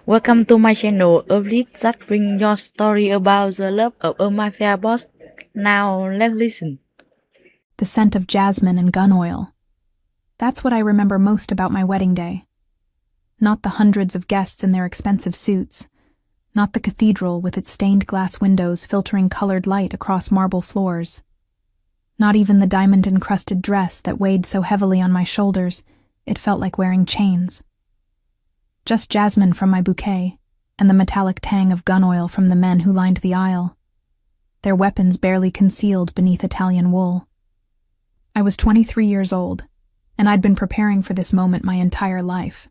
Welcome to my channel, a list that brings your story about the love of a mafia boss. Now let's listen. The scent of jasmine and gun oil. That's what I remember most about my wedding day. Not the hundreds of guests in their expensive suits, not the cathedral with its stained glass windows filtering colored light across marble floors, not even the diamond-encrusted dress that weighed so heavily on my shoulders it felt like wearing chains. Just jasmine from my bouquet, and the metallic tang of gun oil from the men who lined the aisle, their weapons barely concealed beneath Italian wool. I was 23 years old, and I'd been preparing for this moment my entire life.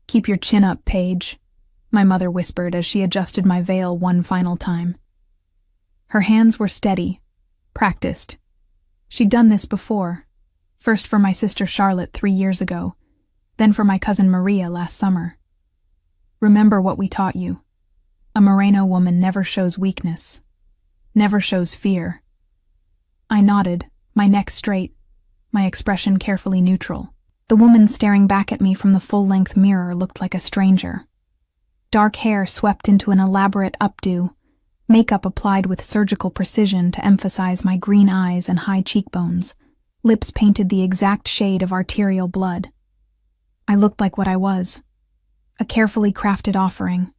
"Keep your chin up, Paige," my mother whispered as she adjusted my veil one final time. Her hands were steady, practiced. She'd done this before, first for my sister Charlotte 3 years ago, then for my cousin Maria last summer. "Remember what we taught you. A Moreno woman never shows weakness, never shows fear." I nodded, my neck straight, my expression carefully neutral. The woman staring back at me from the full-length mirror looked like a stranger. Dark hair swept into an elaborate updo, makeup applied with surgical precision to emphasize my green eyes and high cheekbones, lips painted the exact shade of arterial blood. I looked like what I was, a carefully crafted offering,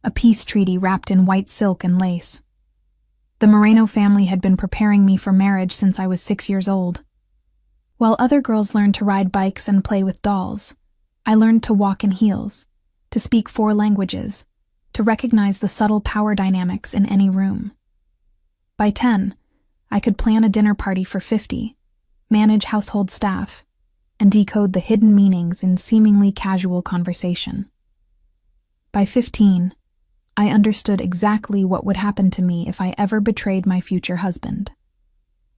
a peace treaty wrapped in white silk and lace. The Moreno family had been preparing me for marriage since I was 6 years old. While other girls learned to ride bikes and play with dolls, I learned to walk in heels, to speak 4 languages, to recognize the subtle power dynamics in any room. By 10, I could plan a dinner party for 50, manage household staff, and decode the hidden meanings in seemingly casual conversation. By 15, I understood exactly what would happen to me if I ever betrayed my future husband.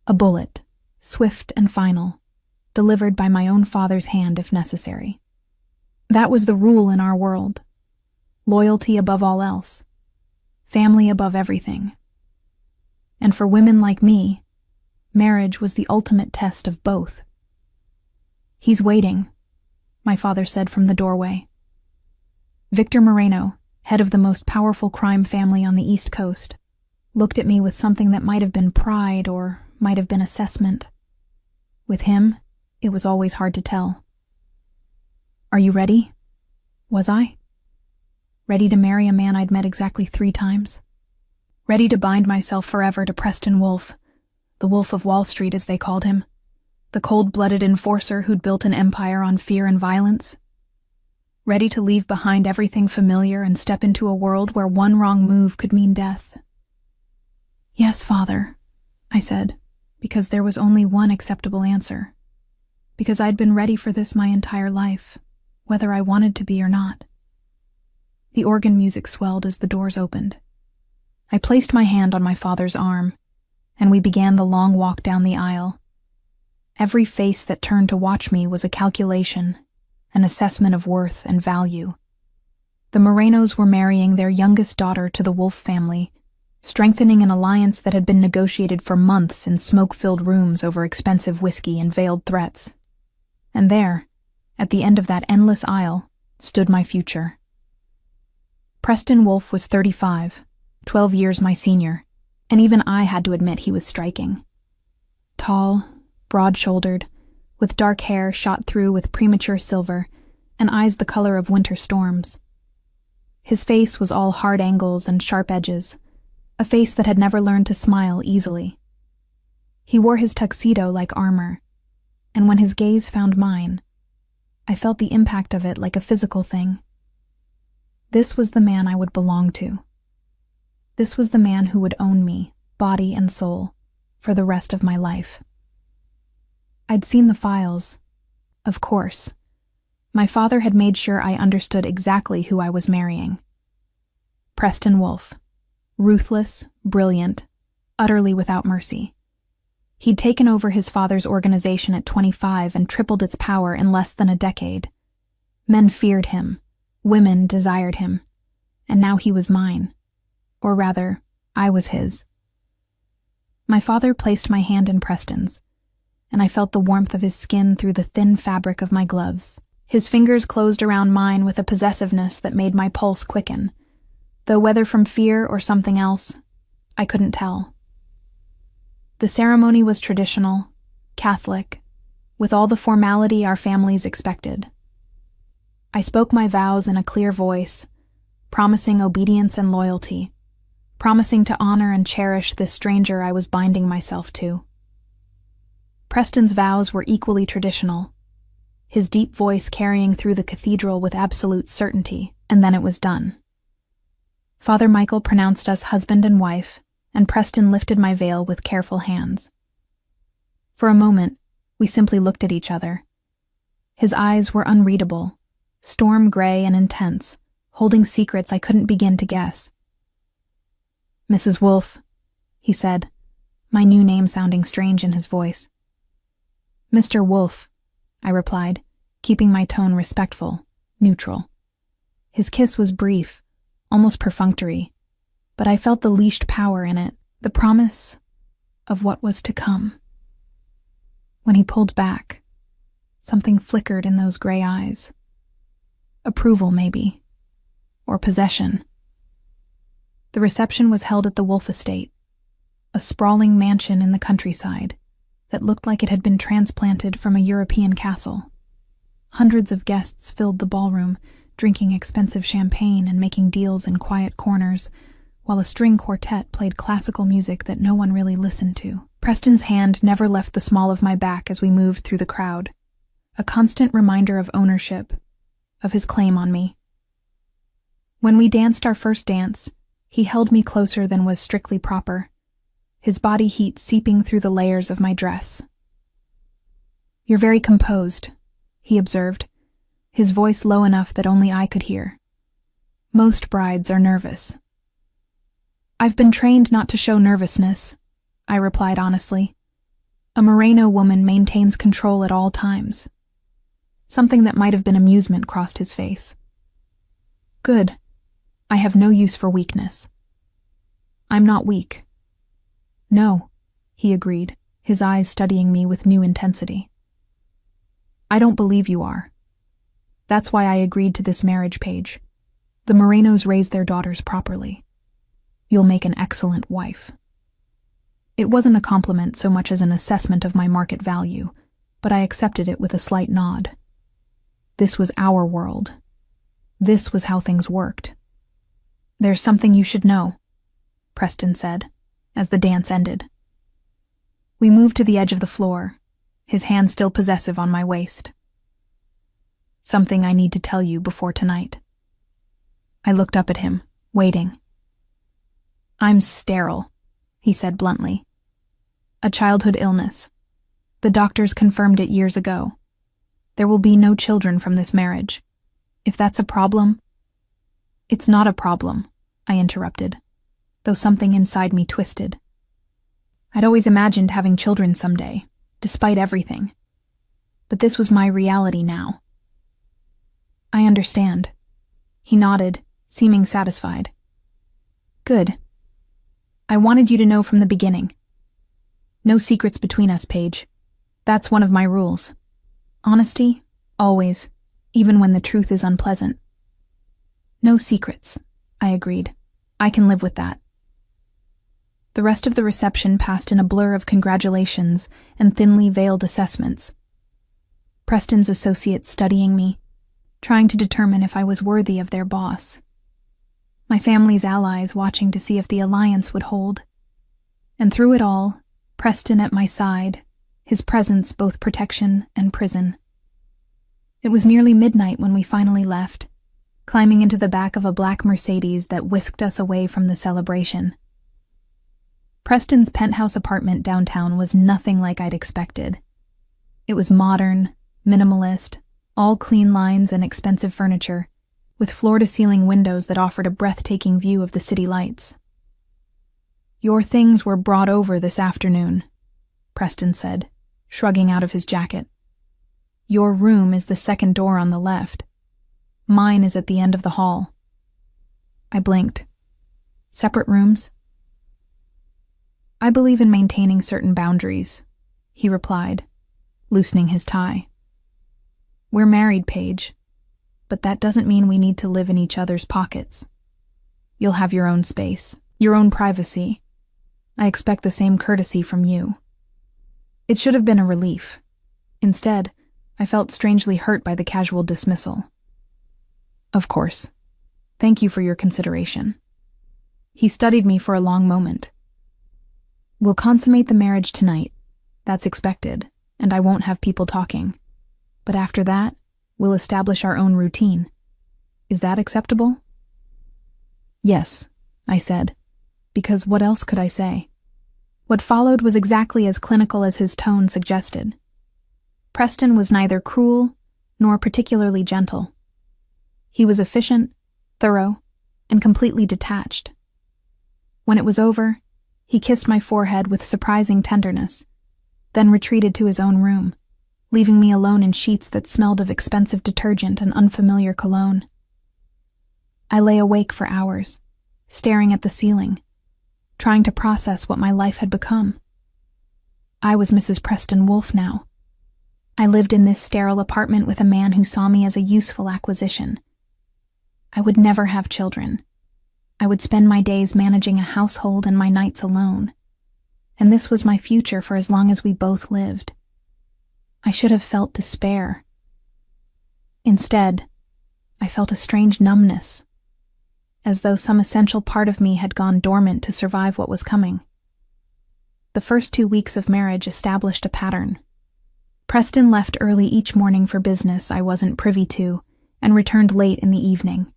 A bullet, swift and final, delivered by my own father's hand if necessary. That was the rule in our world. Loyalty above all else. Family above everything. And for women like me, marriage was the ultimate test of both. "He's waiting," my father said from the doorway. Victor Moreno, head of the most powerful crime family on the East Coast, looked at me with something that might have been pride or might have been assessment. With him, it was always hard to tell. "Are you ready?" Was I? Ready to marry a man I'd met exactly 3 times? Ready to bind myself forever to Preston Wolf, the Wolf of Wall Street as they called him, the cold-blooded enforcer who'd built an empire on fear and violence? Ready to leave behind everything familiar and step into a world where one wrong move could mean death? "Yes, Father," I said, because there was only one acceptable answer. Because I'd been ready for this my entire life, whether I wanted to be or not. The organ music swelled as the doors opened. I placed my hand on my father's arm, and we began the long walk down the aisle. Every face that turned to watch me was a calculation, an assessment of worth and value. The Morenos were marrying their youngest daughter to the Wolf family, strengthening an alliance that had been negotiated for months in smoke-filled rooms over expensive whiskey and veiled threats. And there, at the end of that endless aisle, stood my future. Preston Wolf was 35, 12 years my senior, and even I had to admit he was striking. Tall, broad-shouldered, with dark hair shot through with premature silver, and eyes the color of winter storms. His face was all hard angles and sharp edges, a face that had never learned to smile easily. He wore his tuxedo like armor, and when his gaze found mine, I felt the impact of it like a physical thing. This was the man I would belong to. This was the man who would own me, body and soul, for the rest of my life. I'd seen the files. Of course. My father had made sure I understood exactly who I was marrying. Preston Wolf. Ruthless, brilliant, utterly without mercy. He'd taken over his father's organization at 25 and tripled its power in less than a decade. Men feared him, women desired him, and now he was mine. Or rather, I was his. My father placed my hand in Preston's, and I felt the warmth of his skin through the thin fabric of my gloves. His fingers closed around mine with a possessiveness that made my pulse quicken, though whether from fear or something else, I couldn't tell. The ceremony was traditional, Catholic, with all the formality our families expected. I spoke my vows in a clear voice, promising obedience and loyalty, promising to honor and cherish this stranger I was binding myself to. Preston's vows were equally traditional, his deep voice carrying through the cathedral with absolute certainty, and then it was done. Father Michael pronounced us husband and wife, and Preston lifted my veil with careful hands. For a moment, we simply looked at each other. His eyes were unreadable, storm gray and intense, holding secrets I couldn't begin to guess. "Mrs. Wolfe," he said, my new name sounding strange in his voice. "Mr. Wolfe," I replied, keeping my tone respectful, neutral. His kiss was brief, almost perfunctory, but I felt the leashed power in it, the promise of what was to come. When he pulled back, something flickered in those gray eyes. Approval, maybe, or possession. The reception was held at the Wolfe estate, a sprawling mansion in the countryside that looked like it had been transplanted from a European castle. Hundreds of guests filled the ballroom, drinking expensive champagne and making deals in quiet corners, while a string quartet played classical music that no one really listened to. Preston's hand never left the small of my back as we moved through the crowd, a constant reminder of ownership, of his claim on me. When we danced our first dance, he held me closer than was strictly proper, his body heat seeping through the layers of my dress. "You're very composed," he observed, his voice low enough that only I could hear. "Most brides are nervous." "I've been trained not to show nervousness," I replied honestly. "A Moreno woman maintains control at all times." Something that might have been amusement crossed his face. "Good. I have no use for weakness." "I'm not weak." "No," he agreed, his eyes studying me with new intensity. "I don't believe you are. That's why I agreed to this marriage page. The Morenos raise their daughters properly. You'll make an excellent wife." It wasn't a compliment so much as an assessment of my market value, but I accepted it with a slight nod. This was our world. This was how things worked. "There's something you should know," Preston said, as the dance ended. We moved to the edge of the floor, his hand still possessive on my waist. "Something I need to tell you before tonight." I looked up at him, waiting. "I'm sterile," he said bluntly. "A childhood illness. The doctors confirmed it years ago. There will be no children from this marriage. If that's a problem—" "It's not a problem," I interrupted, though something inside me twisted. I'd always imagined having children someday, despite everything. But this was my reality now. "I understand." He nodded, seeming satisfied. "Good. I wanted you to know from the beginning. No secrets between us, Paige. That's one of my rules. Honesty, always, even when the truth is unpleasant." "No secrets," I agreed. "I can live with that." The rest of the reception passed in a blur of congratulations and thinly veiled assessments. Preston's associates studying me, trying to determine if I was worthy of their boss. My family's allies watching to see if the alliance would hold. And through it all, Preston at my side, his presence both protection and prison. It was nearly midnight when we finally left, climbing into the back of a black Mercedes that whisked us away from the celebration. Preston's penthouse apartment downtown was nothing like I'd expected. It was modern, minimalist, all clean lines and expensive furniture, with floor-to-ceiling windows that offered a breathtaking view of the city lights. "Your things were brought over this afternoon," Preston said, shrugging out of his jacket. "Your room is the second door on the left. Mine is at the end of the hall." I blinked. "Separate rooms?" "I believe in maintaining certain boundaries," he replied, loosening his tie. We're married, Paige, but that doesn't mean we need to live in each other's pockets. You'll have your own space, your own privacy. I expect the same courtesy from you." It should have been a relief. Instead, I felt strangely hurt by the casual dismissal. "Of course. Thank you for your consideration." He studied me for a long moment. "We'll consummate the marriage tonight. That's expected, and I won't have people talking. But after that, we'll establish our own routine. Is that acceptable?" "Yes," I said, because what else could I say? What followed was exactly as clinical as his tone suggested. Preston was neither cruel nor particularly gentle. He was efficient, thorough, and completely detached. When it was over, he kissed my forehead with surprising tenderness, then retreated to his own room, leaving me alone in sheets that smelled of expensive detergent and unfamiliar cologne. I lay awake for hours, staring at the ceiling, trying to process what my life had become. I was Mrs. Preston Wolfe now. I lived in this sterile apartment with a man who saw me as a useful acquisition. I would never have children. I would spend my days managing a household and my nights alone. And this was my future for as long as we both lived. I should have felt despair. Instead, I felt a strange numbness, as though some essential part of me had gone dormant to survive what was coming. The first 2 weeks of marriage established a pattern. Preston left early each morning for business I wasn't privy to, and returned late in the evening.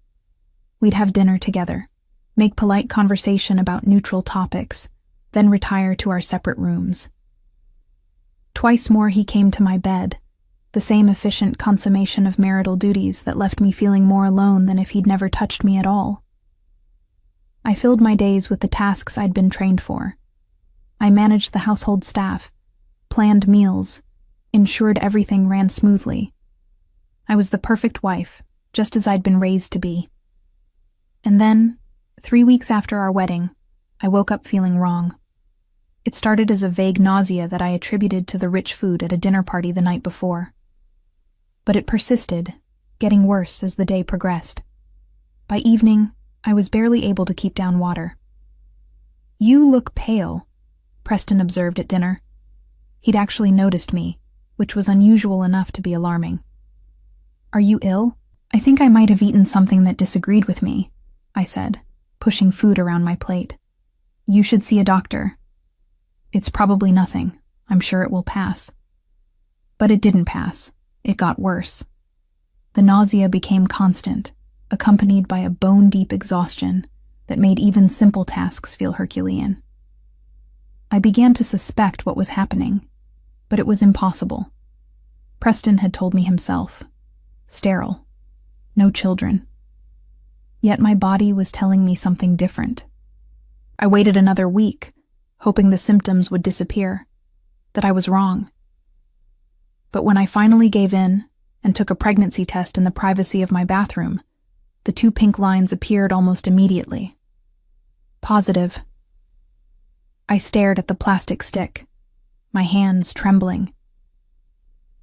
We'd have dinner together, make polite conversation about neutral topics, then retire to our separate rooms. Twice more he came to my bed, the same efficient consummation of marital duties that left me feeling more alone than if he'd never touched me at all. I filled my days with the tasks I'd been trained for. I managed the household staff, planned meals, ensured everything ran smoothly. I was the perfect wife, just as I'd been raised to be. And then, 3 weeks after our wedding, I woke up feeling wrong. It started as a vague nausea that I attributed to the rich food at a dinner party the night before. But it persisted, getting worse as the day progressed. By evening, I was barely able to keep down water. "You look pale," Preston observed at dinner. He'd actually noticed me, which was unusual enough to be alarming. "Are you ill?" "I think I might have eaten something that disagreed with me," I said, pushing food around my plate. "You should see a doctor." "It's probably nothing. I'm sure it will pass." But it didn't pass. It got worse. The nausea became constant, accompanied by a bone-deep exhaustion that made even simple tasks feel Herculean. I began to suspect what was happening, but it was impossible. Preston had told me himself. Sterile. No children. Yet my body was telling me something different. I waited another week, hoping the symptoms would disappear, that I was wrong. But when I finally gave in and took a pregnancy test in the privacy of my bathroom, the 2 pink lines appeared almost immediately. Positive. I stared at the plastic stick, my hands trembling.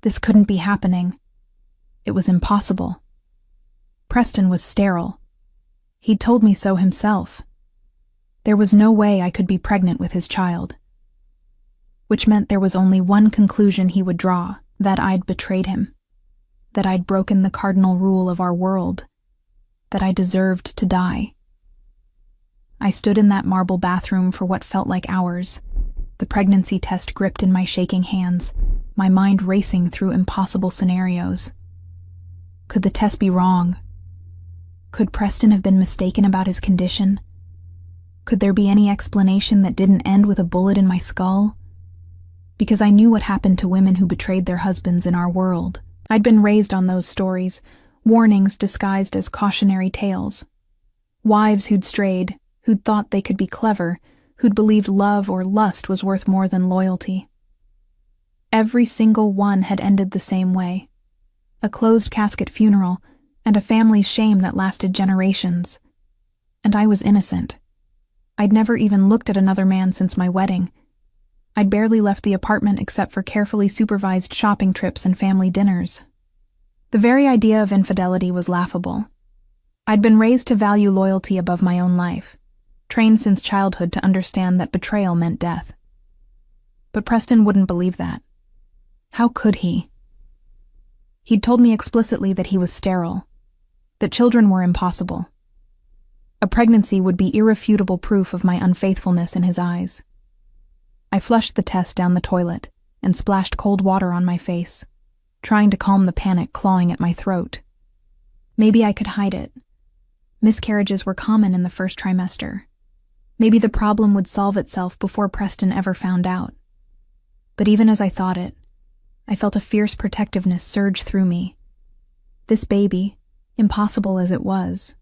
This couldn't be happening. It was impossible. Preston was sterile. He'd told me so himself. There was no way I could be pregnant with his child. Which meant there was only one conclusion he would draw, that I'd betrayed him. That I'd broken the cardinal rule of our world. That I deserved to die. I stood in that marble bathroom for what felt like hours, the pregnancy test gripped in my shaking hands, my mind racing through impossible scenarios. Could the test be wrong? Could Preston have been mistaken about his condition? Could there be any explanation that didn't end with a bullet in my skull? Because I knew what happened to women who betrayed their husbands in our world. I'd been raised on those stories, warnings disguised as cautionary tales. Wives who'd strayed, who'd thought they could be clever, who'd believed love or lust was worth more than loyalty. Every single one had ended the same way. A closed casket funeral, and a family's shame that lasted generations. And I was innocent. I'd never even looked at another man since my wedding. I'd barely left the apartment except for carefully supervised shopping trips and family dinners. The very idea of infidelity was laughable. I'd been raised to value loyalty above my own life, trained since childhood to understand that betrayal meant death. But Preston wouldn't believe that. How could he? He'd told me explicitly that he was sterile, that children were impossible. A pregnancy would be irrefutable proof of my unfaithfulness in his eyes. I flushed the test down the toilet and splashed cold water on my face, trying to calm the panic clawing at my throat. Maybe I could hide it. Miscarriages were common in the first trimester. Maybe the problem would solve itself before Preston ever found out. But even as I thought it, I felt a fierce protectiveness surge through me. This baby, impossible as it was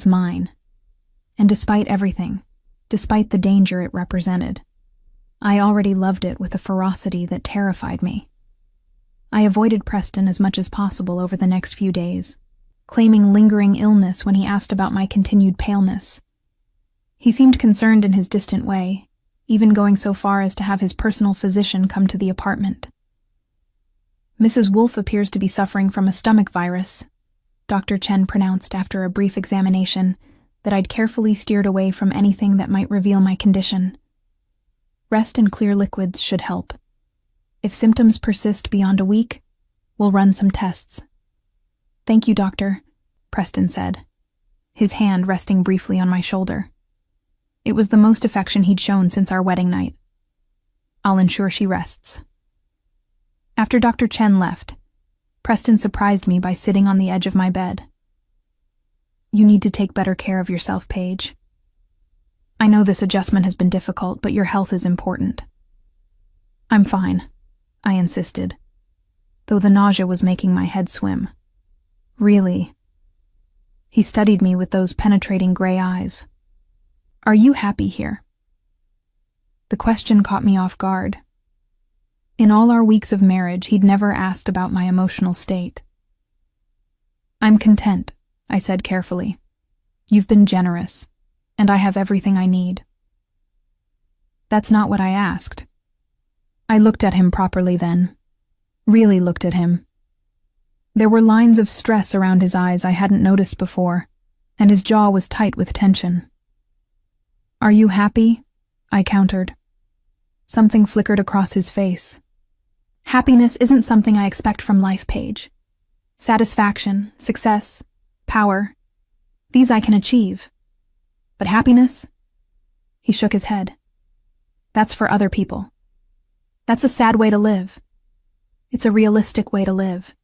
mine. And despite everything, despite the danger it represented, I already loved it with a ferocity that terrified me. I avoided Preston as much as possible over the next few days, claiming lingering illness when he asked about my continued paleness. He seemed concerned in his distant way, even going so far as to have his personal physician come to the apartment. "Mrs. Wolfe appears to be suffering from a stomach virus," Dr. Chen pronounced after a brief examination that I'd carefully steered away from anything that might reveal my condition. "Rest and clear liquids should help. If symptoms persist beyond a week, we'll run some tests." "Thank you, doctor," Preston said, his hand resting briefly on my shoulder. It was the most affection he'd shown since our wedding night. "I'll ensure she rests." After Dr. Chen left, Preston surprised me by sitting on the edge of my bed. "You need to take better care of yourself, Paige. I know this adjustment has been difficult, but your health is important." "I'm fine," I insisted, though the nausea was making my head swim. "Really?" He studied me with those penetrating gray eyes. "Are you happy here?" The question caught me off guard. In all our weeks of marriage, he'd never asked about my emotional state. "I'm content," I said carefully. "You've been generous, and I have everything I need." "That's not what I asked." I looked at him properly then. Really looked at him. There were lines of stress around his eyes I hadn't noticed before, and his jaw was tight with tension. "Are you happy?" I countered. Something flickered across his face. "Happiness isn't something I expect from life, Paige. Satisfaction, success, power, these I can achieve. But happiness?" He shook his head. "That's for other people. That's a sad way to live. It's a realistic way to live."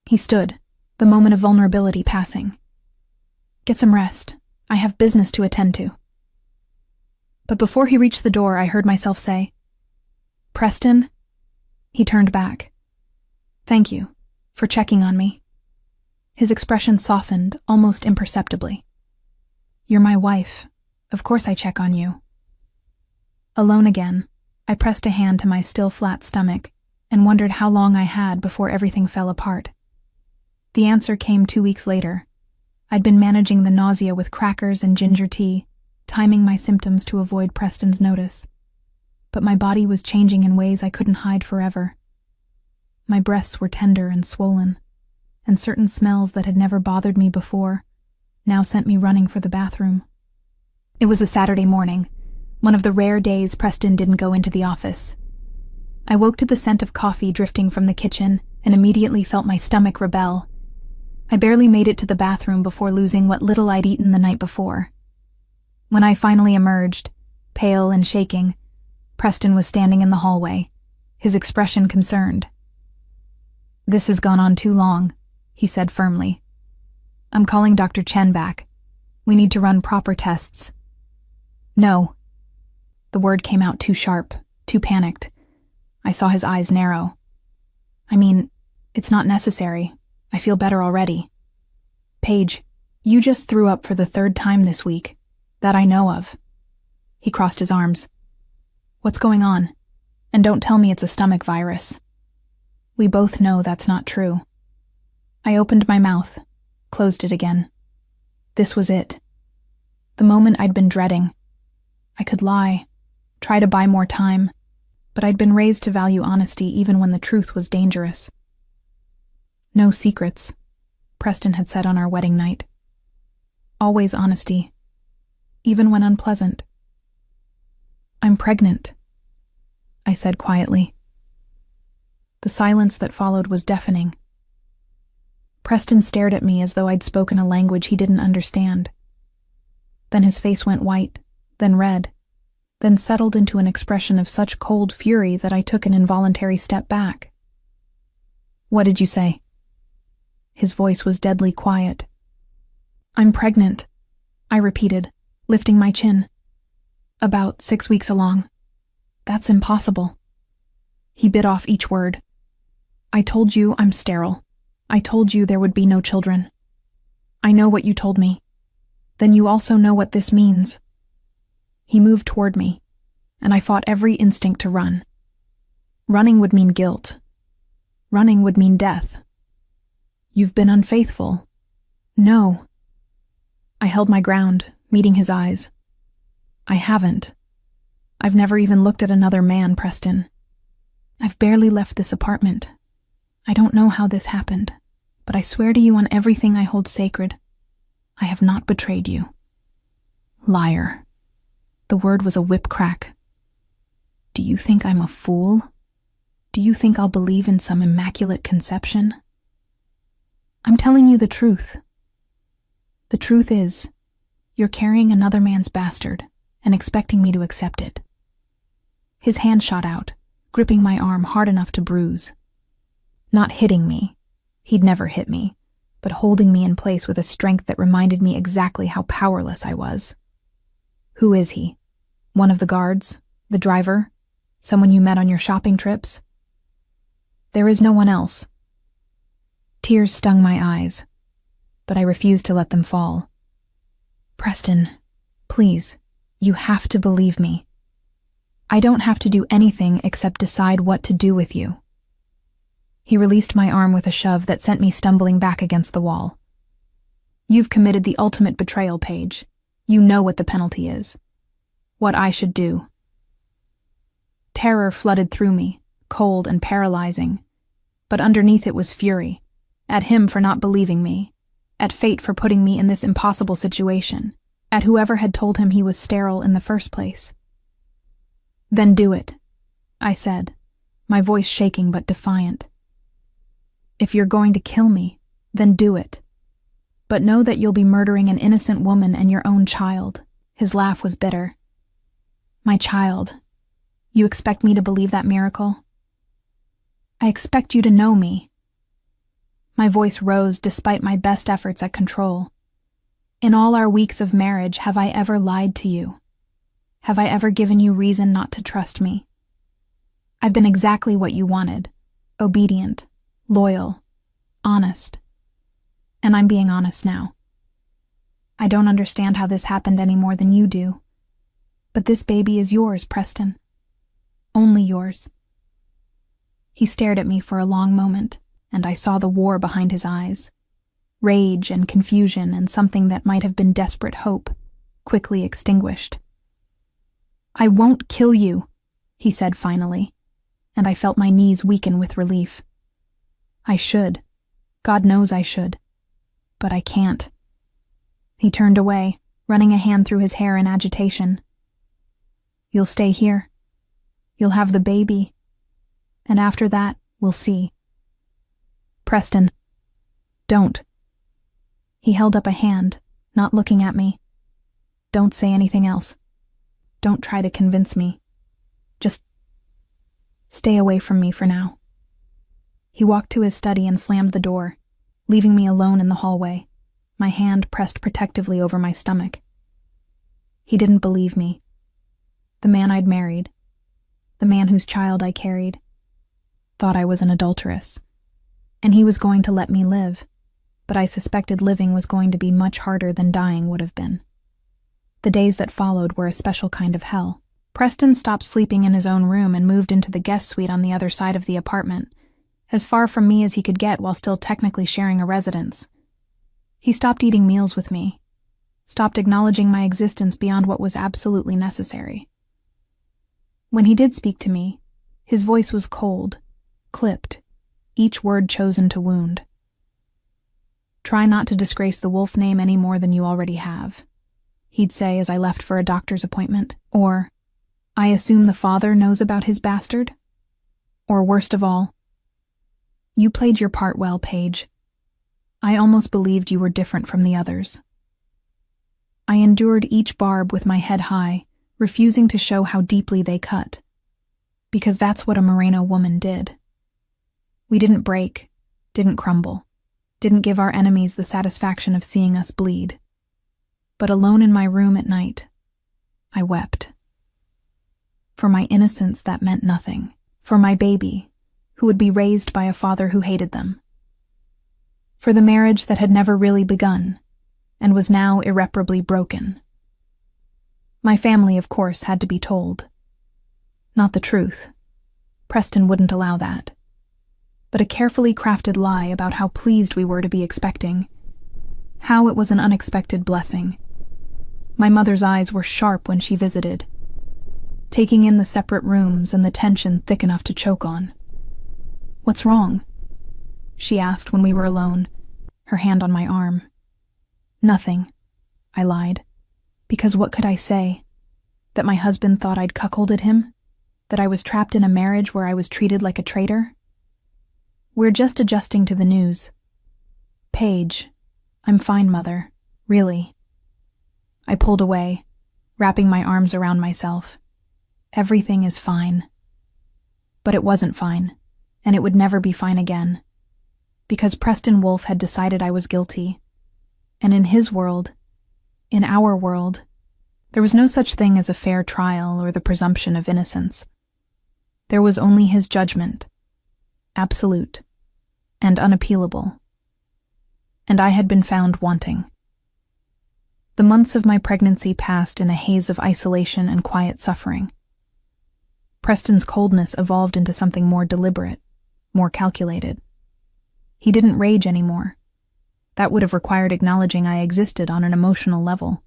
He stood, the moment of vulnerability passing. "Get some rest. I have business to attend to." But before he reached the door, I heard myself say, "Preston?" He turned back. "Thank you for checking on me." His expression softened almost imperceptibly. "You're my wife. Of course I check on you." Alone again, I pressed a hand to my still flat stomach and wondered how long I had before everything fell apart. The answer came 2 weeks later. I'd been managing the nausea with crackers and ginger tea, timing my symptoms to avoid Preston's notice. But my body was changing in ways I couldn't hide forever. My breasts were tender and swollen, and certain smells that had never bothered me before now sent me running for the bathroom. It was a Saturday morning, one of the rare days Preston didn't go into the office. I woke to the scent of coffee drifting from the kitchen and immediately felt my stomach rebel. I barely made it to the bathroom before losing what little I'd eaten the night before. When I finally emerged, pale and shaking, Preston was standing in the hallway, his expression concerned. "This has gone on too long," he said firmly. "I'm calling Dr. Chen back. We need to run proper tests." "No." The word came out too sharp, too panicked. I saw his eyes narrow. "I mean, it's not necessary. I feel better already." "Paige, you just threw up for the 3rd time this week, that I know of." He crossed his arms. "What's going on? And don't tell me it's a stomach virus." "We both know that's not true." I opened my mouth, closed it again. This was it. The moment I'd been dreading. I could lie, try to buy more time, but I'd been raised to value honesty even when the truth was dangerous. No secrets, Preston had said on our wedding night. Always honesty, even when unpleasant. I'm pregnant, I said quietly. The silence that followed was deafening. Preston stared at me as though I'd spoken a language he didn't understand. Then his face went white, then red, then settled into an expression of such cold fury that I took an involuntary step back. What did you say? His voice was deadly quiet. I'm pregnant, I repeated, lifting my chin. About 6 weeks along. That's impossible. He bit off each word. I told you I'm sterile. I told you there would be no children. I know what you told me. Then you also know what this means. He moved toward me, and I fought every instinct to run. Running would mean guilt. Running would mean death. You've been unfaithful. No. I held my ground, meeting his eyes. I haven't. I've never even looked at another man, Preston. I've barely left this apartment. I don't know how this happened, but I swear to you on everything I hold sacred, I have not betrayed you. Liar. The word was a whip crack. Do you think I'm a fool? Do you think I'll believe in some immaculate conception? I'm telling you the truth. The truth is, you're carrying another man's bastard and expecting me to accept it. His hand shot out, gripping my arm hard enough to bruise. Not hitting me. He'd never hit me, but holding me in place with a strength that reminded me exactly how powerless I was. Who is he? One of the guards? The driver? Someone you met on your shopping trips? There is no one else. Tears stung my eyes, but I refused to let them fall. Preston, please, you have to believe me. I don't have to do anything except decide what to do with you. He released my arm with a shove that sent me stumbling back against the wall. You've committed the ultimate betrayal, Paige. You know what the penalty is. What I should do. Terror flooded through me, cold and paralyzing. But underneath it was fury. At him for not believing me. At fate for putting me in this impossible situation. At whoever had told him he was sterile in the first place. Then do it, I said, my voice shaking but defiant. If you're going to kill me, then do it. But know that you'll be murdering an innocent woman and your own child. His laugh was bitter. My child. You expect me to believe that miracle? I expect you to know me. My voice rose despite my best efforts at control. In all our weeks of marriage, have I ever lied to you? Have I ever given you reason not to trust me? I've been exactly what you wanted. Obedient. Loyal, honest, and I'm being honest now. I don't understand how this happened any more than you do, but this baby is yours, Preston. Only yours. He stared at me for a long moment, and I saw the war behind his eyes. Rage and confusion and something that might have been desperate hope, quickly extinguished. I won't kill you, he said finally, and I felt my knees weaken with relief. I should. God knows I should. But I can't. He turned away, running a hand through his hair in agitation. You'll stay here. You'll have the baby. And after that, we'll see. Preston, don't. He held up a hand, not looking at me. Don't say anything else. Don't try to convince me. Just stay away from me for now. He walked to his study and slammed the door, leaving me alone in the hallway, my hand pressed protectively over my stomach. He didn't believe me. The man I'd married, the man whose child I carried, thought I was an adulteress, and he was going to let me live, but I suspected living was going to be much harder than dying would have been. The days that followed were a special kind of hell. Preston stopped sleeping in his own room and moved into the guest suite on the other side of the apartment, as far from me as he could get while still technically sharing a residence. He stopped eating meals with me, stopped acknowledging my existence beyond what was absolutely necessary. When he did speak to me, his voice was cold, clipped, each word chosen to wound. Try not to disgrace the Wolf name any more than you already have, he'd say as I left for a doctor's appointment. Or, I assume the father knows about his bastard? Or worst of all, you played your part well, Paige. I almost believed you were different from the others. I endured each barb with my head high, refusing to show how deeply they cut. Because that's what a Moreno woman did. We didn't break, didn't crumble, didn't give our enemies the satisfaction of seeing us bleed. But alone in my room at night, I wept. For my innocence that meant nothing. For my baby, who would be raised by a father who hated them. For the marriage that had never really begun, and was now irreparably broken. My family, of course, had to be told. Not the truth. Preston wouldn't allow that. But a carefully crafted lie about how pleased we were to be expecting. How it was an unexpected blessing. My mother's eyes were sharp when she visited, taking in the separate rooms and the tension thick enough to choke on. "What's wrong?" she asked when we were alone, her hand on my arm. "Nothing," I lied. Because what could I say? That my husband thought I'd cuckolded him? That I was trapped in a marriage where I was treated like a traitor? "We're just adjusting to the news." "Paige, I'm fine, Mother. Really." I pulled away, wrapping my arms around myself. Everything is fine. But it wasn't fine, and it would never be fine again. Because Preston Wolfe had decided I was guilty. And in his world, in our world, there was no such thing as a fair trial or the presumption of innocence. There was only his judgment, absolute and unappealable. And I had been found wanting. The months of my pregnancy passed in a haze of isolation and quiet suffering. Preston's coldness evolved into something more deliberate, more calculated. He didn't rage anymore. That would have required acknowledging I existed on an emotional level.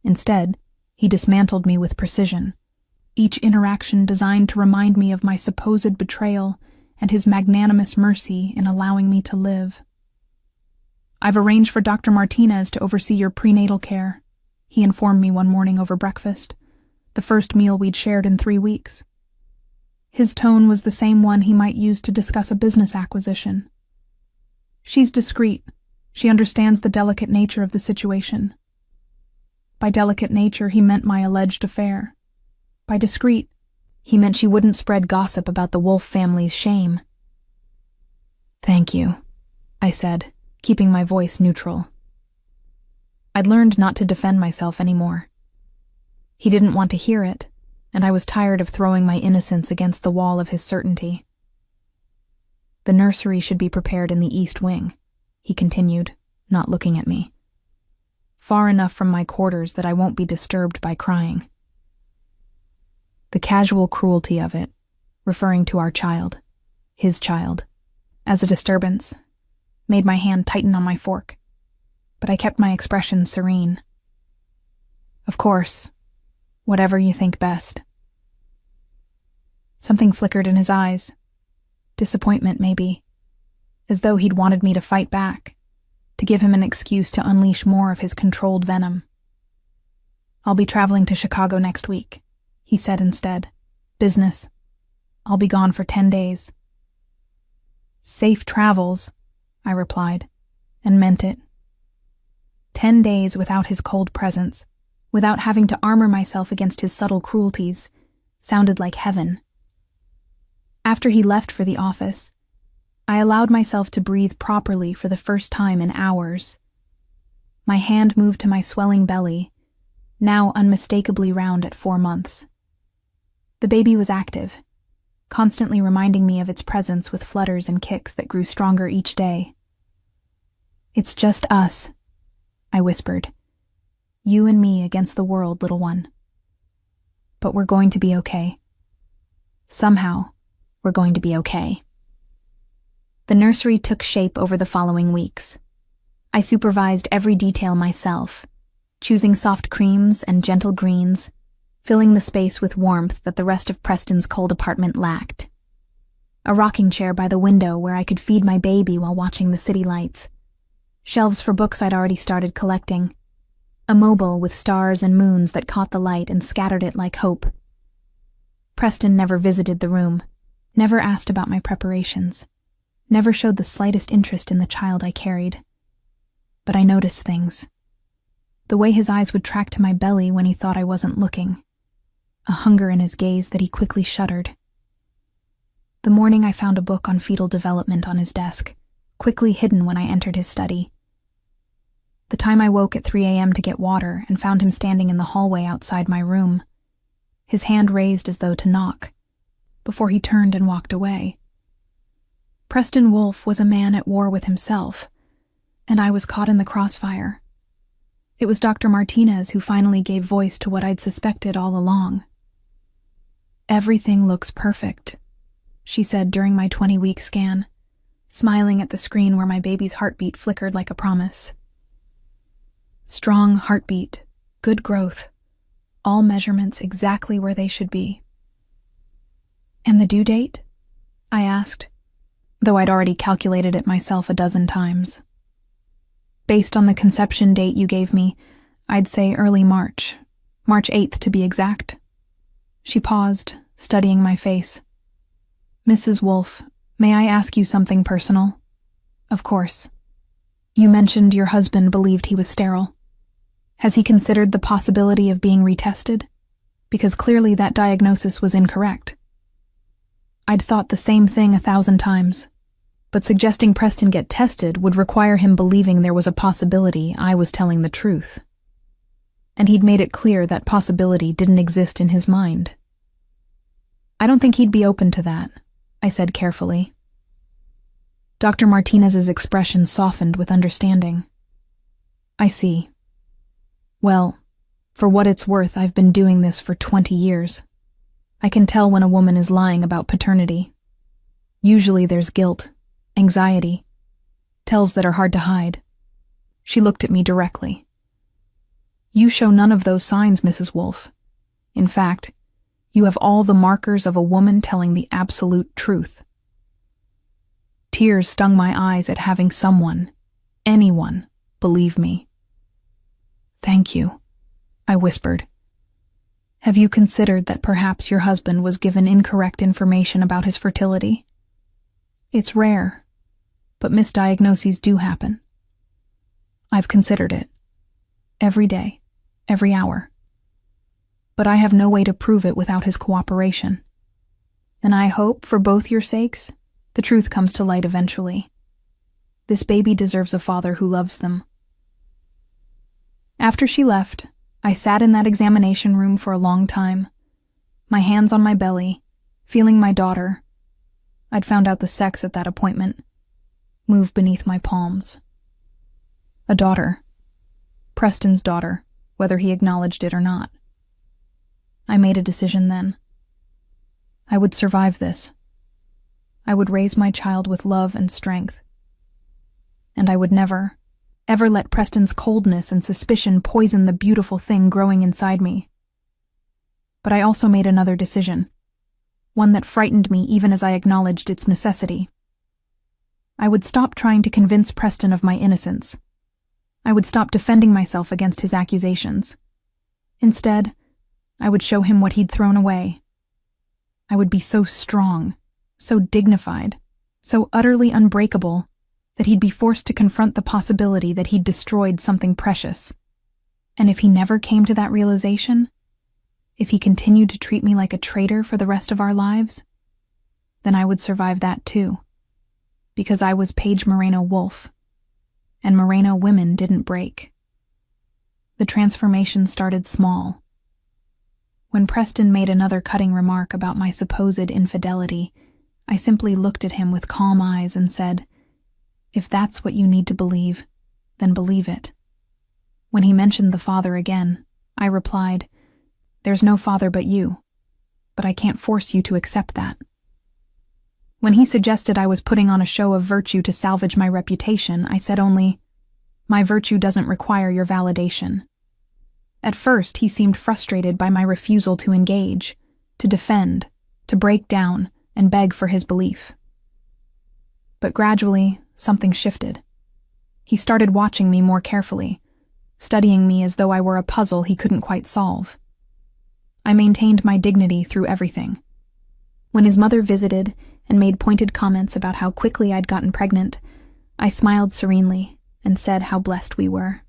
Instead, he dismantled me with precision, each interaction designed to remind me of my supposed betrayal and his magnanimous mercy in allowing me to live. "I've arranged for Dr. Martinez to oversee your prenatal care," he informed me one morning over breakfast, the first meal we'd shared in 3 weeks. His tone was the same one he might use to discuss a business acquisition. "She's discreet. She understands the delicate nature of the situation." By delicate nature, he meant my alleged affair. By discreet, he meant she wouldn't spread gossip about the Wolfe family's shame. "Thank you," I said, keeping my voice neutral. I'd learned not to defend myself anymore. He didn't want to hear it, and I was tired of throwing my innocence against the wall of his certainty. "The nursery should be prepared in the East Wing," he continued, not looking at me. "Far enough from my quarters that I won't be disturbed by crying." The casual cruelty of it, referring to our child, his child, as a disturbance, made my hand tighten on my fork, but I kept my expression serene. "Of course, whatever you think best." Something flickered in his eyes. Disappointment, maybe, as though he'd wanted me to fight back, to give him an excuse to unleash more of his controlled venom. "I'll be traveling to Chicago next week," he said instead. "Business. I'll be gone for 10 days. "Safe travels," I replied, and meant it. 10 days without his cold presence, without having to armor myself against his subtle cruelties, sounded like heaven. After he left for the office, I allowed myself to breathe properly for the first time in hours. My hand moved to my swelling belly, now unmistakably round at 4 months. The baby was active, constantly reminding me of its presence with flutters and kicks that grew stronger each day. "It's just us," I whispered. "You and me against the world, little one. But we're going to be okay. Somehow, we're going to be okay." The nursery took shape over the following weeks. I supervised every detail myself, choosing soft creams and gentle greens, filling the space with warmth that the rest of Preston's cold apartment lacked. A rocking chair by the window where I could feed my baby while watching the city lights. Shelves for books I'd already started collecting. A mobile with stars and moons that caught the light and scattered it like hope. Preston never visited the room, never asked about my preparations, never showed the slightest interest in the child I carried. But I noticed things. The way his eyes would track to my belly when he thought I wasn't looking. A hunger in his gaze that he quickly shuttered. The morning I found a book on fetal development on his desk, quickly hidden when I entered his study. The time I woke at 3 a.m. to get water and found him standing in the hallway outside my room, his hand raised as though to knock, before he turned and walked away. Preston Wolfe was a man at war with himself, and I was caught in the crossfire. It was Dr. Martinez who finally gave voice to what I'd suspected all along. "Everything looks perfect," she said during my 20-week scan, smiling at the screen where my baby's heartbeat flickered like a promise. Strong heartbeat, good growth, all measurements exactly where they should be. "And the due date?" I asked, though I'd already calculated it myself a dozen times. "Based on the conception date you gave me, I'd say early March 8th to be exact." She paused, studying my face. "Mrs. Wolfe, may I ask you something personal?" "Of course." "You mentioned your husband believed he was sterile. Has he considered the possibility of being retested? Because clearly that diagnosis was incorrect." I'd thought the same thing 1,000 times, but suggesting Preston get tested would require him believing there was a possibility I was telling the truth. And he'd made it clear that possibility didn't exist in his mind. "I don't think he'd be open to that," I said carefully. Dr. Martinez's expression softened with understanding. "I see. Well, for what it's worth, I've been doing this for 20 years. I can tell when a woman is lying about paternity. Usually there's guilt, anxiety, tells that are hard to hide." She looked at me directly. "You show none of those signs, Mrs. Wolfe. In fact, you have all the markers of a woman telling the absolute truth." Tears stung my eyes at having someone, anyone, believe me. "Thank you," I whispered. "Have you considered that perhaps your husband was given incorrect information about his fertility? It's rare, but misdiagnoses do happen." "I've considered it. Every day, every hour. But I have no way to prove it without his cooperation. And I hope, for both your sakes, the truth comes to light eventually. This baby deserves a father who loves them." After she left, I sat in that examination room for a long time, my hands on my belly, feeling my daughter, I'd found out the sex at that appointment, move beneath my palms. A daughter. Preston's daughter, whether he acknowledged it or not. I made a decision then. I would survive this. I would raise my child with love and strength. And I would never, ever let Preston's coldness and suspicion poison the beautiful thing growing inside me. But I also made another decision, one that frightened me even as I acknowledged its necessity. I would stop trying to convince Preston of my innocence. I would stop defending myself against his accusations. Instead, I would show him what he'd thrown away. I would be so strong, so dignified, so utterly unbreakable that he'd be forced to confront the possibility that he'd destroyed something precious. And if he never came to that realization, if he continued to treat me like a traitor for the rest of our lives, then I would survive that too. Because I was Paige Moreno Wolfe, and Moreno women didn't break. The transformation started small. When Preston made another cutting remark about my supposed infidelity, I simply looked at him with calm eyes and said, "If that's what you need to believe, then believe it." When he mentioned the father again, I replied, "There's no father but you, but I can't force you to accept that." When he suggested I was putting on a show of virtue to salvage my reputation, I said only, "My virtue doesn't require your validation." At first, he seemed frustrated by my refusal to engage, to defend, to break down, and beg for his belief. But gradually, something shifted. He started watching me more carefully, studying me as though I were a puzzle he couldn't quite solve. I maintained my dignity through everything. When his mother visited and made pointed comments about how quickly I'd gotten pregnant, I smiled serenely and said how blessed we were.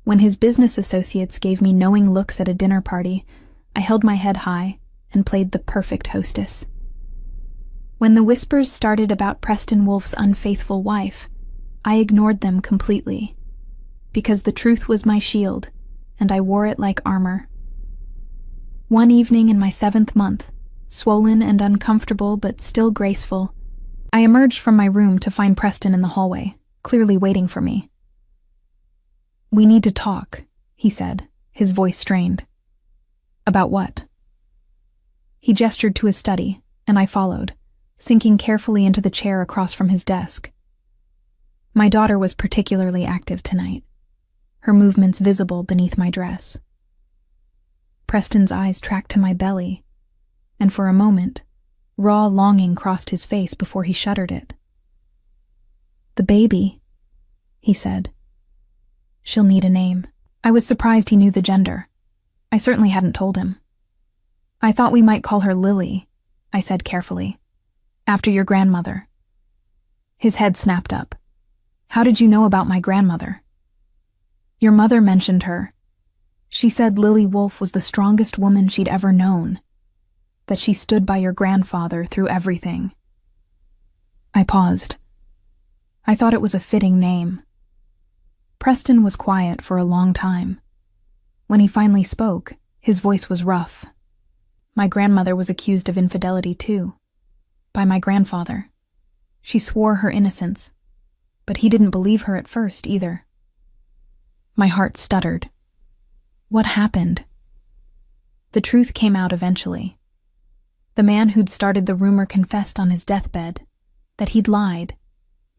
When his business associates gave me knowing looks at a dinner party, I held my head high and played the perfect hostess. When the whispers started about Preston Wolfe's unfaithful wife, I ignored them completely, because the truth was my shield, and I wore it like armor. One evening in my 7th month, swollen and uncomfortable but still graceful, I emerged from my room to find Preston in the hallway, clearly waiting for me. "We need to talk," he said, his voice strained. "About what?" He gestured to his study, and I followed, sinking carefully into the chair across from his desk. My daughter was particularly active tonight, her movements visible beneath my dress. Preston's eyes tracked to my belly, and for a moment, raw longing crossed his face before he shuttered it. "The baby," he said. "She'll need a name." I was surprised he knew the gender. I certainly hadn't told him. "I thought we might call her Lily," I said carefully, "after your grandmother." His head snapped up. "How did you know about my grandmother?" "Your mother mentioned her. She said Lily Wolfe was the strongest woman she'd ever known, that she stood by your grandfather through everything." I paused. I thought it was a fitting name. Preston was quiet for a long time. When he finally spoke, his voice was rough. My grandmother was accused of infidelity too, by my grandfather. She swore her innocence, but he didn't believe her at first either. My heart stuttered. What happened? The truth came out eventually. The man who'd started the rumor confessed on his deathbed that he'd lied,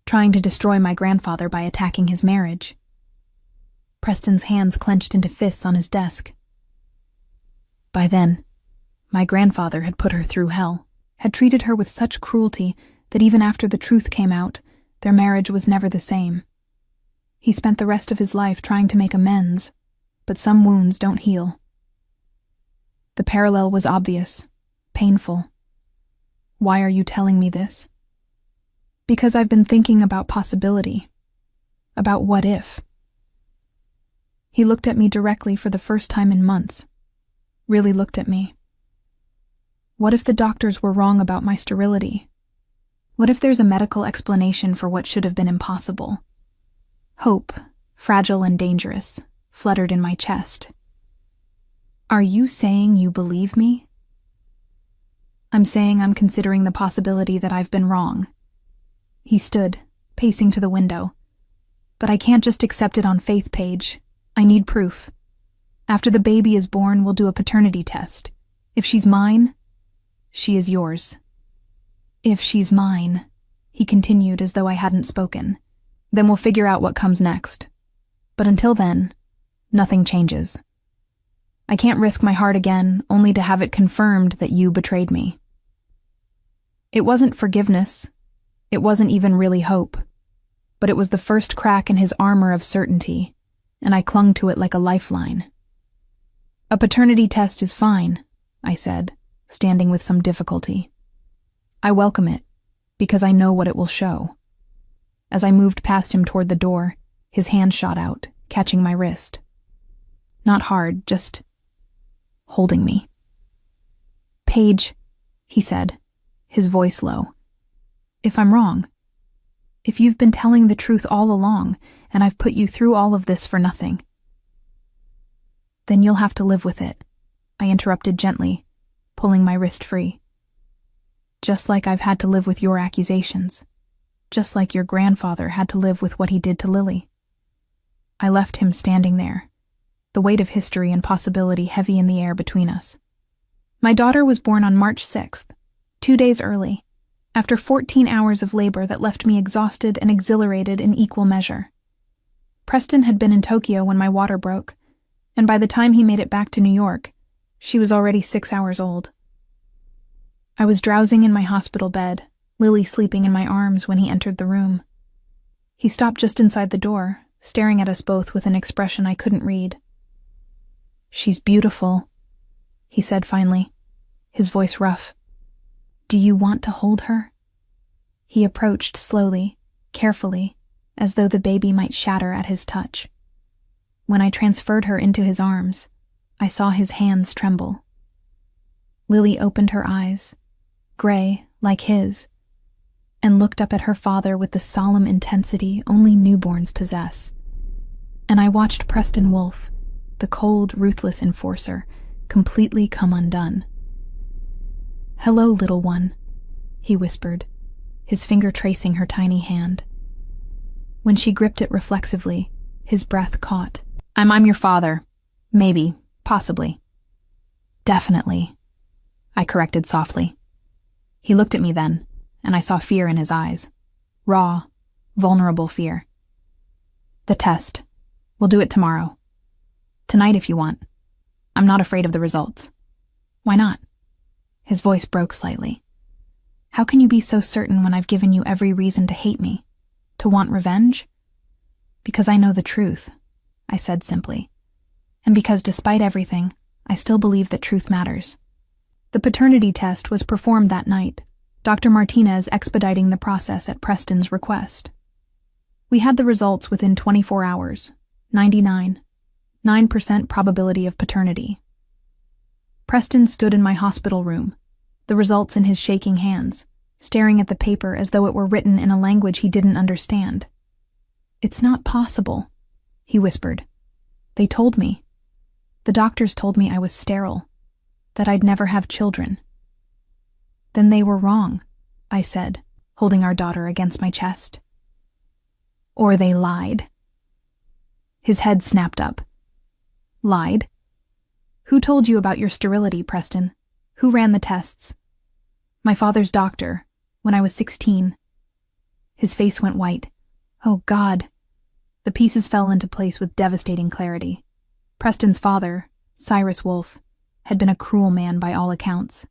trying to destroy my grandfather by attacking his marriage. Preston's hands clenched into fists on his desk. By then, my grandfather had put her through hell, had treated her with such cruelty that even after the truth came out, their marriage was never the same. He spent the rest of his life trying to make amends, but some wounds don't heal. The parallel was obvious, painful. Why are you telling me this? Because I've been thinking about possibility, about what if. He looked at me directly for the first time in months, really looked at me. What if the doctors were wrong about my sterility? What if there's a medical explanation for what should have been impossible? Hope, fragile and dangerous, fluttered in my chest. Are you saying you believe me? I'm saying I'm considering the possibility that I've been wrong. He stood, pacing to the window. But I can't just accept it on faith, Paige. I need proof. After the baby is born, we'll do a paternity test. If she's mine, she is yours. If she's mine, he continued as though I hadn't spoken, then we'll figure out what comes next. But until then, nothing changes. I can't risk my heart again, only to have it confirmed that you betrayed me. It wasn't forgiveness. It wasn't even really hope. But it was the first crack in his armor of certainty, and I clung to it like a lifeline. A paternity test is fine, I said, standing with some difficulty. I welcome it, because I know what it will show. As I moved past him toward the door, his hand shot out, catching my wrist. Not hard, just holding me. Paige, he said, his voice low. If I'm wrong, if you've been telling the truth all along, and I've put you through all of this for nothing, then you'll have to live with it, I interrupted gently, pulling my wrist free. Just like I've had to live with your accusations. Just like your grandfather had to live with what he did to Lily. I left him standing there, the weight of history and possibility heavy in the air between us. My daughter was born on March 6th, 2 days early, after 14 hours of labor that left me exhausted and exhilarated in equal measure. Preston had been in Tokyo when my water broke, and by the time he made it back to New York, she was already 6 hours old. I was drowsing in my hospital bed, Lily sleeping in my arms when he entered the room. He stopped just inside the door, staring at us both with an expression I couldn't read. "She's beautiful," he said finally, his voice rough. "Do you want to hold her?" He approached slowly, carefully, as though the baby might shatter at his touch. When I transferred her into his arms, I saw his hands tremble. Lily opened her eyes, gray like his, and looked up at her father with the solemn intensity only newborns possess. And I watched Preston Wolfe, the cold, ruthless enforcer, completely come undone. "Hello, little one," he whispered, his finger tracing her tiny hand. When she gripped it reflexively, his breath caught. I'm your father. Maybe. Possibly." "Definitely," I corrected softly. He looked at me then, and I saw fear in his eyes. Raw, vulnerable fear. "The test. We'll do it tomorrow. Tonight if you want. I'm not afraid of the results." "Why not?" His voice broke slightly. "How can you be so certain when I've given you every reason to hate me? To want revenge?" "Because I know the truth," I said simply. "And because despite everything, I still believe that truth matters." The paternity test was performed that night, Dr. Martinez expediting the process at Preston's request. We had the results within 24 hours, 9% probability of paternity. Preston stood in my hospital room, the results in his shaking hands, staring at the paper as though it were written in a language he didn't understand. "It's not possible," he whispered. "They told me. The doctors told me I was sterile, that I'd never have children." "Then they were wrong," I said, holding our daughter against my chest. "Or they lied." His head snapped up. "Lied? Who told you about your sterility, Preston? Who ran the tests?" "My father's doctor, when I was 16. His face went white. Oh, God. The pieces fell into place with devastating clarity. Preston's father, Cyrus Wolfe, had been a cruel man by all accounts.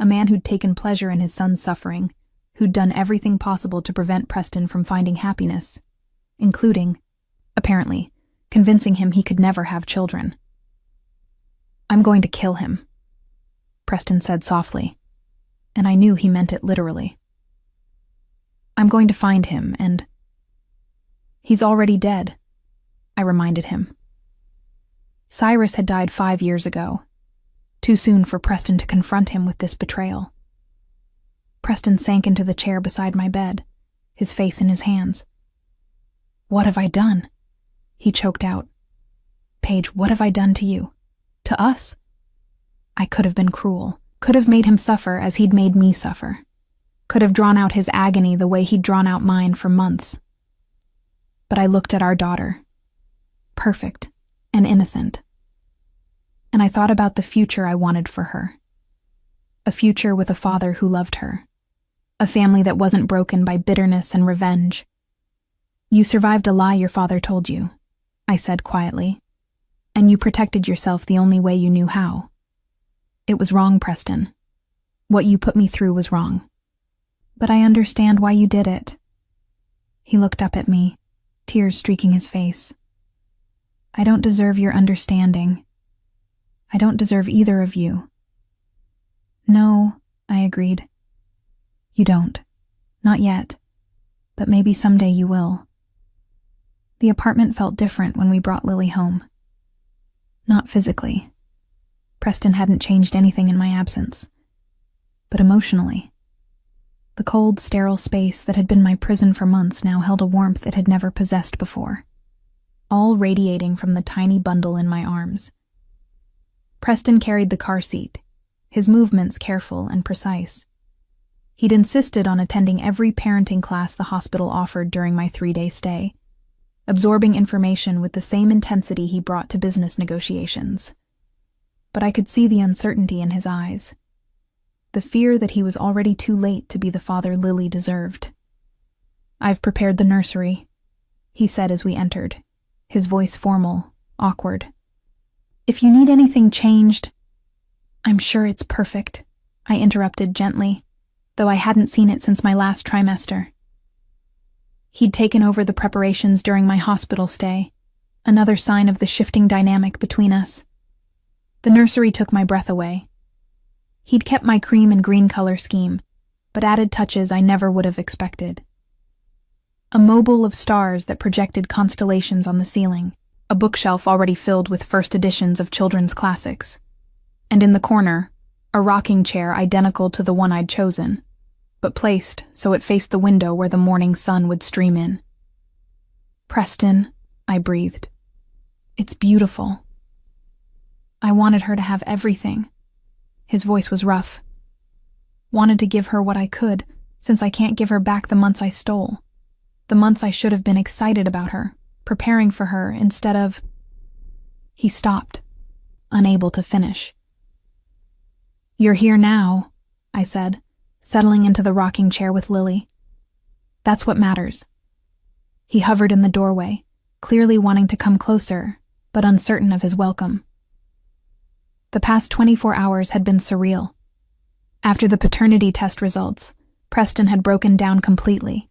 A man who'd taken pleasure in his son's suffering, who'd done everything possible to prevent Preston from finding happiness, including, apparently, convincing him he could never have children. "I'm going to kill him," Preston said softly, and I knew he meant it literally. "I'm going to find him and—" "He's already dead," I reminded him. Cyrus had died 5 years ago. Too soon for Preston to confront him with this betrayal. Preston sank into the chair beside my bed, his face in his hands. "What have I done?" he choked out. "Paige, what have I done to you? To us?" I could have been cruel, could have made him suffer as he'd made me suffer, could have drawn out his agony the way he'd drawn out mine for months. But I looked at our daughter, perfect and innocent, and I thought about the future I wanted for her. A future with a father who loved her. A family that wasn't broken by bitterness and revenge. "You survived a lie your father told you," I said quietly, "and you protected yourself the only way you knew how. It was wrong, Preston. What you put me through was wrong. But I understand why you did it." He looked up at me, tears streaking his face. "I don't deserve your understanding. I don't deserve either of you." "No," I agreed. "You don't. Not yet. But maybe someday you will." The apartment felt different when we brought Lily home. Not physically. Preston hadn't changed anything in my absence. But emotionally. The cold, sterile space that had been my prison for months now held a warmth it had never possessed before, all radiating from the tiny bundle in my arms. Preston carried the car seat, his movements careful and precise. He'd insisted on attending every parenting class the hospital offered during my 3-day stay, absorbing information with the same intensity he brought to business negotiations. But I could see the uncertainty in his eyes, the fear that he was already too late to be the father Lily deserved. "I've prepared the nursery," he said as we entered, his voice formal, awkward. "If you need anything changed—" "I'm sure it's perfect," I interrupted gently, though I hadn't seen it since my last trimester. He'd taken over the preparations during my hospital stay, another sign of the shifting dynamic between us. The nursery took my breath away. He'd kept my cream and green color scheme, but added touches I never would have expected. A mobile of stars that projected constellations on the ceiling, a bookshelf already filled with first editions of children's classics, and in the corner, a rocking chair identical to the one I'd chosen, but placed so it faced the window where the morning sun would stream in. "Preston," I breathed. "It's beautiful." I wanted her to have everything. His voice was rough. Wanted to give her what I could, since I can't give her back the months I stole. The months I should have been excited about her, preparing for her instead of... He stopped, unable to finish. "You're here now," I said, settling into the rocking chair with Lily. "That's what matters." He hovered in the doorway, clearly wanting to come closer, but uncertain of his welcome. The past 24 hours had been surreal. After the paternity test results, Preston had broken down completely.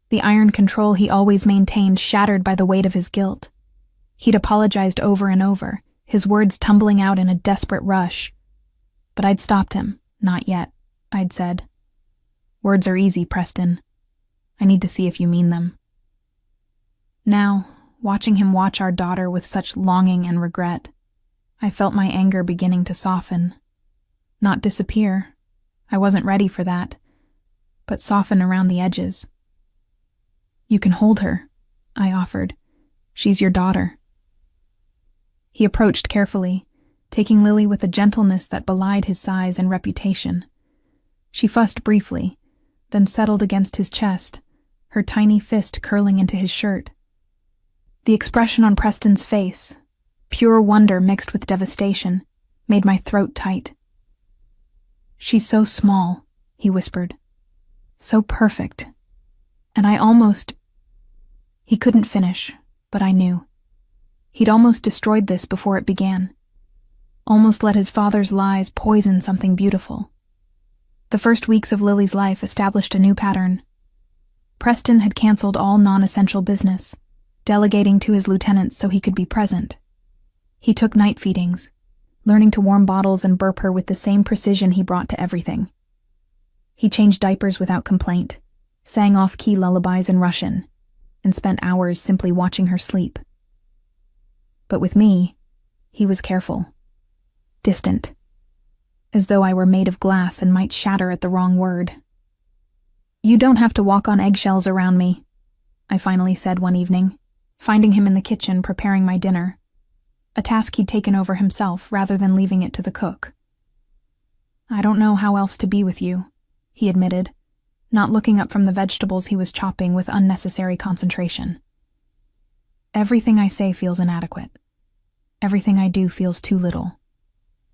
The iron control he always maintained shattered by the weight of his guilt. He'd apologized over and over, his words tumbling out in a desperate rush. But I'd stopped him. "Not yet," I'd said. "Words are easy, Preston. I need to see if you mean them." Now, watching him watch our daughter with such longing and regret, I felt my anger beginning to soften. Not disappear. I wasn't ready for that. But soften around the edges. "You can hold her," I offered. "She's your daughter." He approached carefully, taking Lily with a gentleness that belied his size and reputation. She fussed briefly, then settled against his chest, her tiny fist curling into his shirt. The expression on Preston's face, pure wonder mixed with devastation, made my throat tight. "She's so small," he whispered. "So perfect. And I almost..." He couldn't finish, but I knew. He'd almost destroyed this before it began. Almost let his father's lies poison something beautiful. The first weeks of Lily's life established a new pattern. Preston had canceled all non-essential business, delegating to his lieutenants so he could be present. He took night feedings, learning to warm bottles and burp her with the same precision he brought to everything. He changed diapers without complaint, sang off-key lullabies in Russian, and spent hours simply watching her sleep. But with me, he was careful, distant, as though I were made of glass and might shatter at the wrong word. "You don't have to walk on eggshells around me," I finally said one evening, finding him in the kitchen preparing my dinner, a task he'd taken over himself rather than leaving it to the cook. "I don't know how else to be with you," he admitted, not looking up from the vegetables he was chopping with unnecessary concentration. "Everything I say feels inadequate. Everything I do feels too little,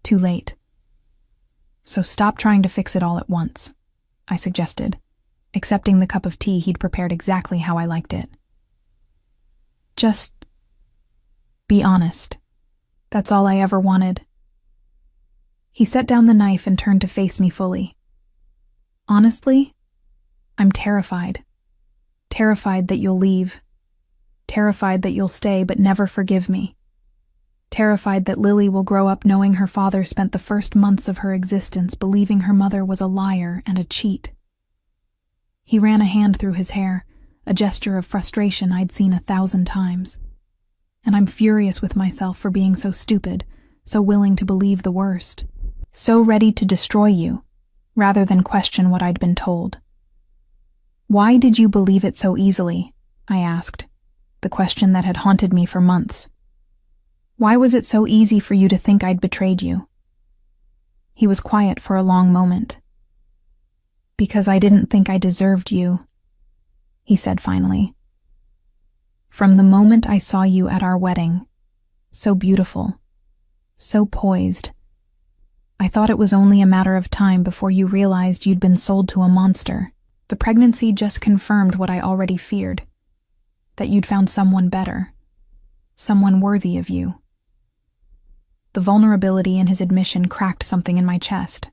too late. So stop trying to fix it all at once," I suggested, accepting the cup of tea he'd prepared exactly how I liked it. "Just be honest. That's all I ever wanted." He set down the knife and turned to face me fully. "Honestly, I'm terrified. Terrified that you'll leave. Terrified that you'll stay but never forgive me. Terrified that Lily will grow up knowing her father spent the first months of her existence believing her mother was a liar and a cheat." He ran a hand through his hair, a gesture of frustration I'd seen 1,000 times. "And I'm furious with myself for being so stupid, so willing to believe the worst, so ready to destroy you, rather than question what I'd been told." "Why did you believe it so easily?" I asked, the question that had haunted me for months. "Why was it so easy for you to think I'd betrayed you?" He was quiet for a long moment. "Because I didn't think I deserved you," he said finally. "From the moment I saw you at our wedding, so beautiful, so poised, I thought it was only a matter of time before you realized you'd been sold to a monster. The pregnancy just confirmed what I already feared, that you'd found someone better, someone worthy of you." The vulnerability in his admission cracked something in my chest.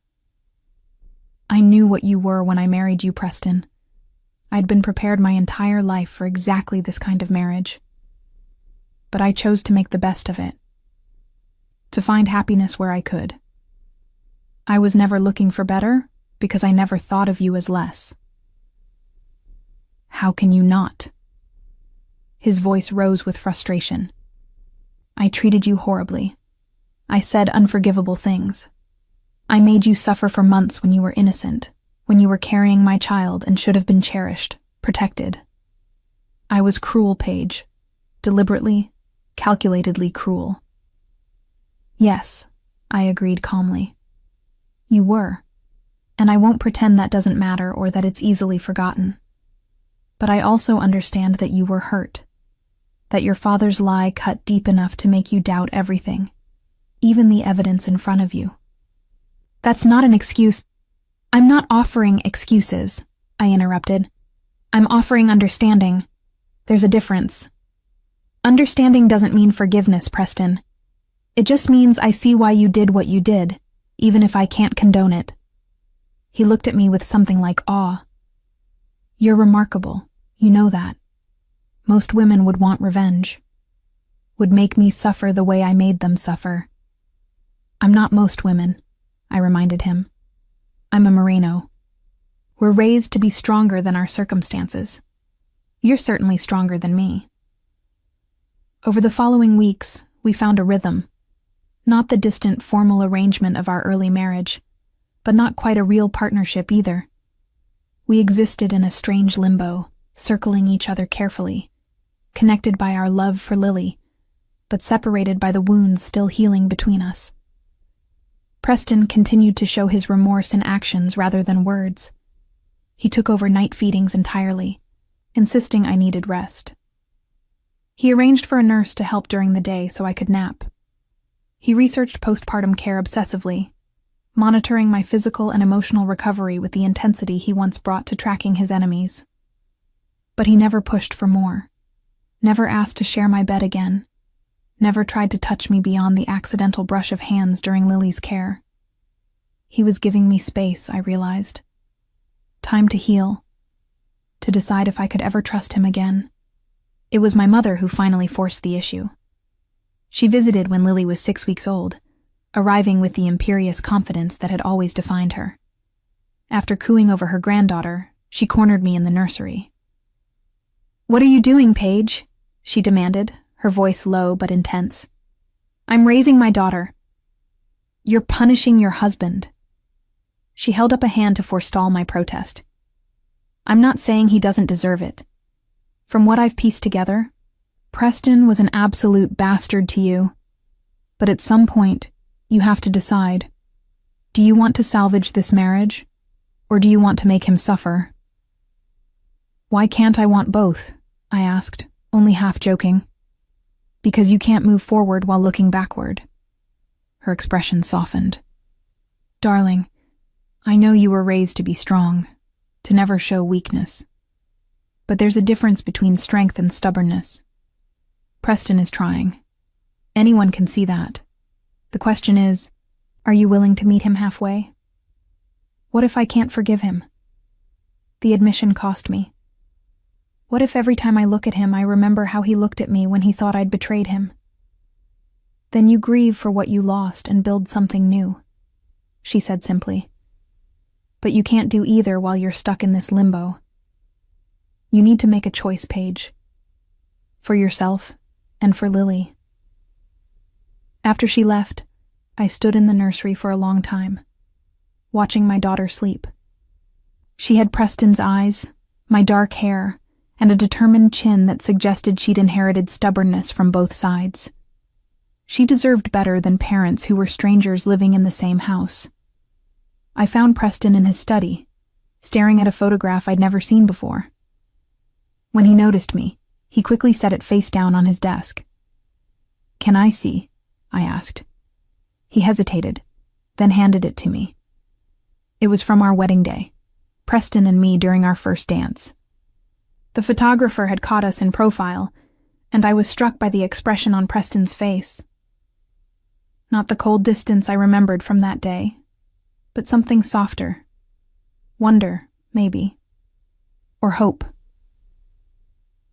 "I knew what you were when I married you, Preston. I'd been prepared my entire life for exactly this kind of marriage. But I chose to make the best of it, to find happiness where I could. I was never looking for better because I never thought of you as less. How can you not? His voice rose with frustration. I treated you horribly. I said unforgivable things. I made you suffer for months when you were innocent, when you were carrying my child and should have been cherished, protected. I was cruel, Paige. Deliberately, calculatedly cruel. Yes, I agreed calmly. You were, and I won't pretend that doesn't matter or that it's easily forgotten. But I also understand that you were hurt, that your father's lie cut deep enough to make you doubt everything, even the evidence in front of you. That's not an excuse. I'm not offering excuses, I interrupted. I'm offering understanding. There's a difference. Understanding doesn't mean forgiveness, Preston. It just means I see why you did what you did, even if I can't condone it. He looked at me with something like awe. You're remarkable, you know that. Most women would want revenge, would make me suffer the way I made them suffer. I'm not most women, I reminded him. I'm a Moreno. We're raised to be stronger than our circumstances. You're certainly stronger than me. Over the following weeks, we found a rhythm. Not the distant formal arrangement of our early marriage, but not quite a real partnership either. We existed in a strange limbo, circling each other carefully, connected by our love for Lily, but separated by the wounds still healing between us. Preston continued to show his remorse in actions rather than words. He took over night feedings entirely, insisting I needed rest. He arranged for a nurse to help during the day so I could nap. He researched postpartum care obsessively, monitoring my physical and emotional recovery with the intensity he once brought to tracking his enemies. But he never pushed for more, never asked to share my bed again, never tried to touch me beyond the accidental brush of hands during Lily's care. He was giving me space, I realized. Time to heal, to decide if I could ever trust him again. It was my mother who finally forced the issue. She visited when Lily was 6 weeks old, arriving with the imperious confidence that had always defined her. After cooing over her granddaughter, she cornered me in the nursery. "What are you doing, Paige?" she demanded, her voice low but intense. "I'm raising my daughter." "You're punishing your husband." She held up a hand to forestall my protest. "I'm not saying he doesn't deserve it. From what I've pieced together, Preston was an absolute bastard to you. But at some point, you have to decide. Do you want to salvage this marriage, or do you want to make him suffer?" "Why can't I want both?" I asked, only half joking. "Because you can't move forward while looking backward." Her expression softened. "Darling, I know you were raised to be strong, to never show weakness. But there's a difference between strength and stubbornness. Preston is trying. Anyone can see that. The question is, are you willing to meet him halfway? What if I can't forgive him? The admission cost me. What if every time I look at him I remember how he looked at me when he thought I'd betrayed him? Then you grieve for what you lost and build something new," she said simply. "But you can't do either while you're stuck in this limbo. You need to make a choice, Paige. For yourself and for Lily." After she left, I stood in the nursery for a long time, watching my daughter sleep. She had Preston's eyes, my dark hair, and a determined chin that suggested she'd inherited stubbornness from both sides. She deserved better than parents who were strangers living in the same house. I found Preston in his study, staring at a photograph I'd never seen before. When he noticed me, he quickly set it face down on his desk. "Can I see?" I asked. He hesitated, then handed it to me. It was from our wedding day, Preston and me during our first dance. The photographer had caught us in profile, and I was struck by the expression on Preston's face. Not the cold distance I remembered from that day, but something softer. Wonder, maybe. or hope.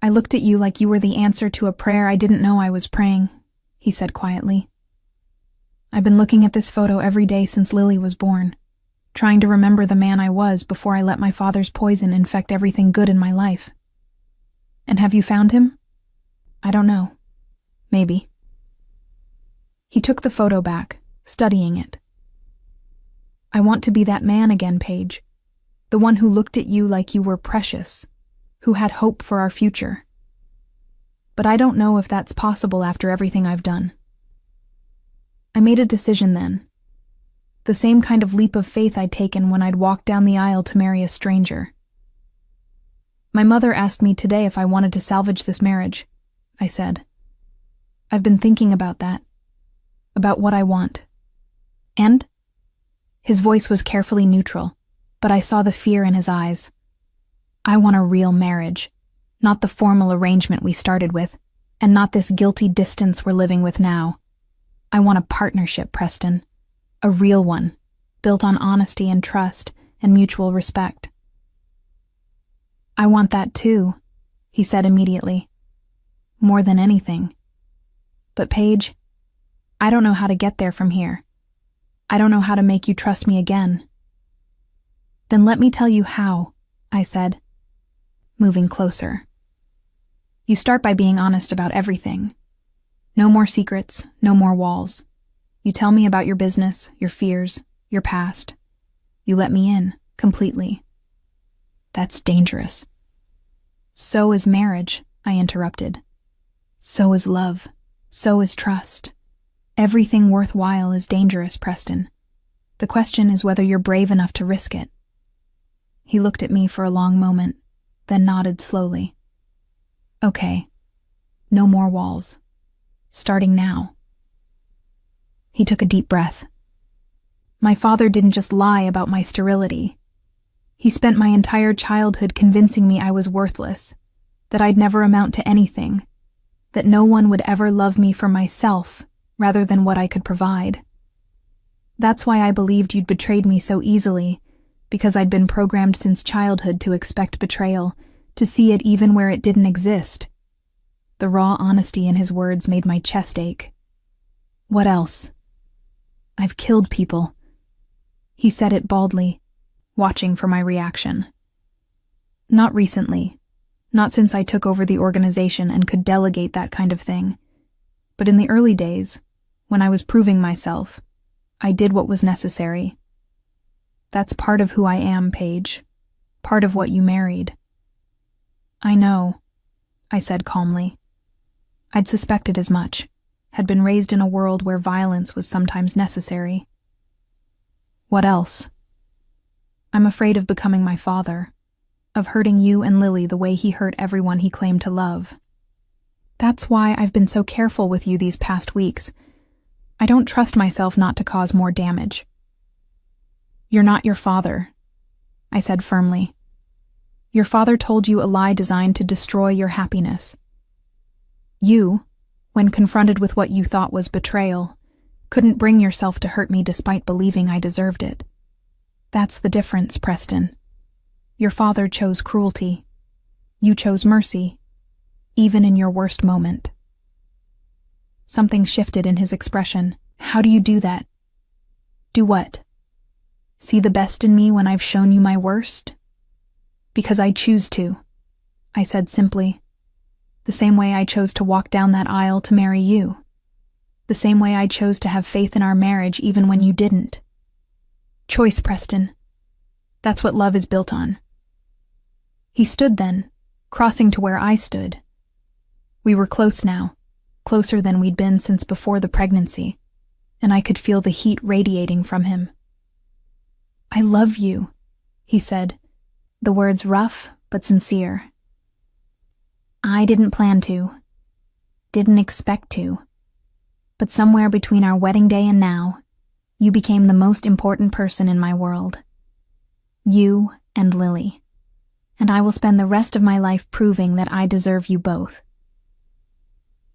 I looked at you like you were the answer to a prayer I didn't know I was praying, he said quietly. I've been looking at this photo every day since Lily was born, trying to remember the man I was before I let my father's poison infect everything good in my life. And have you found him? I don't know. Maybe. He took the photo back, studying it. I want to be that man again, Paige. The one who looked at you like you were precious, who had hope for our future. But I don't know if that's possible after everything I've done. I made a decision then. The same kind of leap of faith I'd taken when I'd walked down the aisle to marry a stranger. My mother asked me today if I wanted to salvage this marriage, I said. I've been thinking about that, about what I want. And? His voice was carefully neutral, but I saw the fear in his eyes. I want a real marriage, not the formal arrangement we started with, and not this guilty distance we're living with now. I want a partnership, Preston. A real one, built on honesty and trust and mutual respect. I want that too, he said immediately. More than anything. But Paige, I don't know how to get there from here. I don't know how to make you trust me again. Then let me tell you how, I said, moving closer. You start by being honest about everything. No more secrets, no more walls. You tell me about your business, your fears, your past. You let me in, completely. That's dangerous. So is marriage, I interrupted. So is love. So is trust. Everything worthwhile is dangerous, Preston. The question is whether you're brave enough to risk it. He looked at me for a long moment, then nodded slowly. Okay. No more walls. Starting now. He took a deep breath. My father didn't just lie about my sterility. He spent my entire childhood convincing me I was worthless, that I'd never amount to anything, that no one would ever love me for myself rather than what I could provide. That's why I believed you'd betrayed me so easily, because I'd been programmed since childhood to expect betrayal, to see it even where it didn't exist. The raw honesty in his words made my chest ache. What else? I've killed people. He said it baldly, watching for my reaction. Not recently. Not since I took over the organization and could delegate that kind of thing. But in the early days, when I was proving myself, I did what was necessary. That's part of who I am, Paige. Part of what you married. I know, I said calmly. I'd suspected as much, had been raised in a world where violence was sometimes necessary. What else? I'm afraid of becoming my father, of hurting you and Lily the way he hurt everyone he claimed to love. That's why I've been so careful with you these past weeks. I don't trust myself not to cause more damage. You're not your father, I said firmly. Your father told you a lie designed to destroy your happiness. You, when confronted with what you thought was betrayal, couldn't bring yourself to hurt me despite believing I deserved it. That's the difference, Preston. Your father chose cruelty. You chose mercy, even in your worst moment. Something shifted in his expression. How do you do that? Do what? See the best in me when I've shown you my worst? Because I choose to, I said simply. The same way I chose to walk down that aisle to marry you. The same way I chose to have faith in our marriage even when you didn't. Choice, Preston. That's what love is built on. He stood then, crossing to where I stood. We were close now, closer than we'd been since before the pregnancy, and I could feel the heat radiating from him. I love you, he said, the words rough but sincere. I didn't plan to, didn't expect to, but somewhere between our wedding day and now, you became the most important person in my world. You and Lily. And I will spend the rest of my life proving that I deserve you both.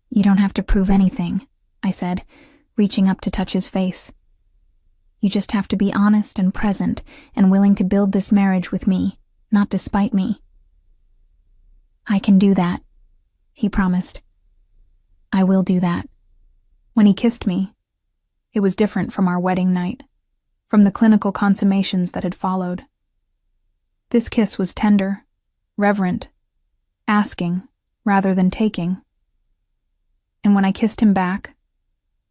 You don't have to prove anything, I said, reaching up to touch his face. You just have to be honest and present and willing to build this marriage with me, not despite me. "I can do that," he promised. "I will do that." When he kissed me, it was different from our wedding night, from the clinical consummations that had followed. This kiss was tender, reverent, asking rather than taking. And when I kissed him back,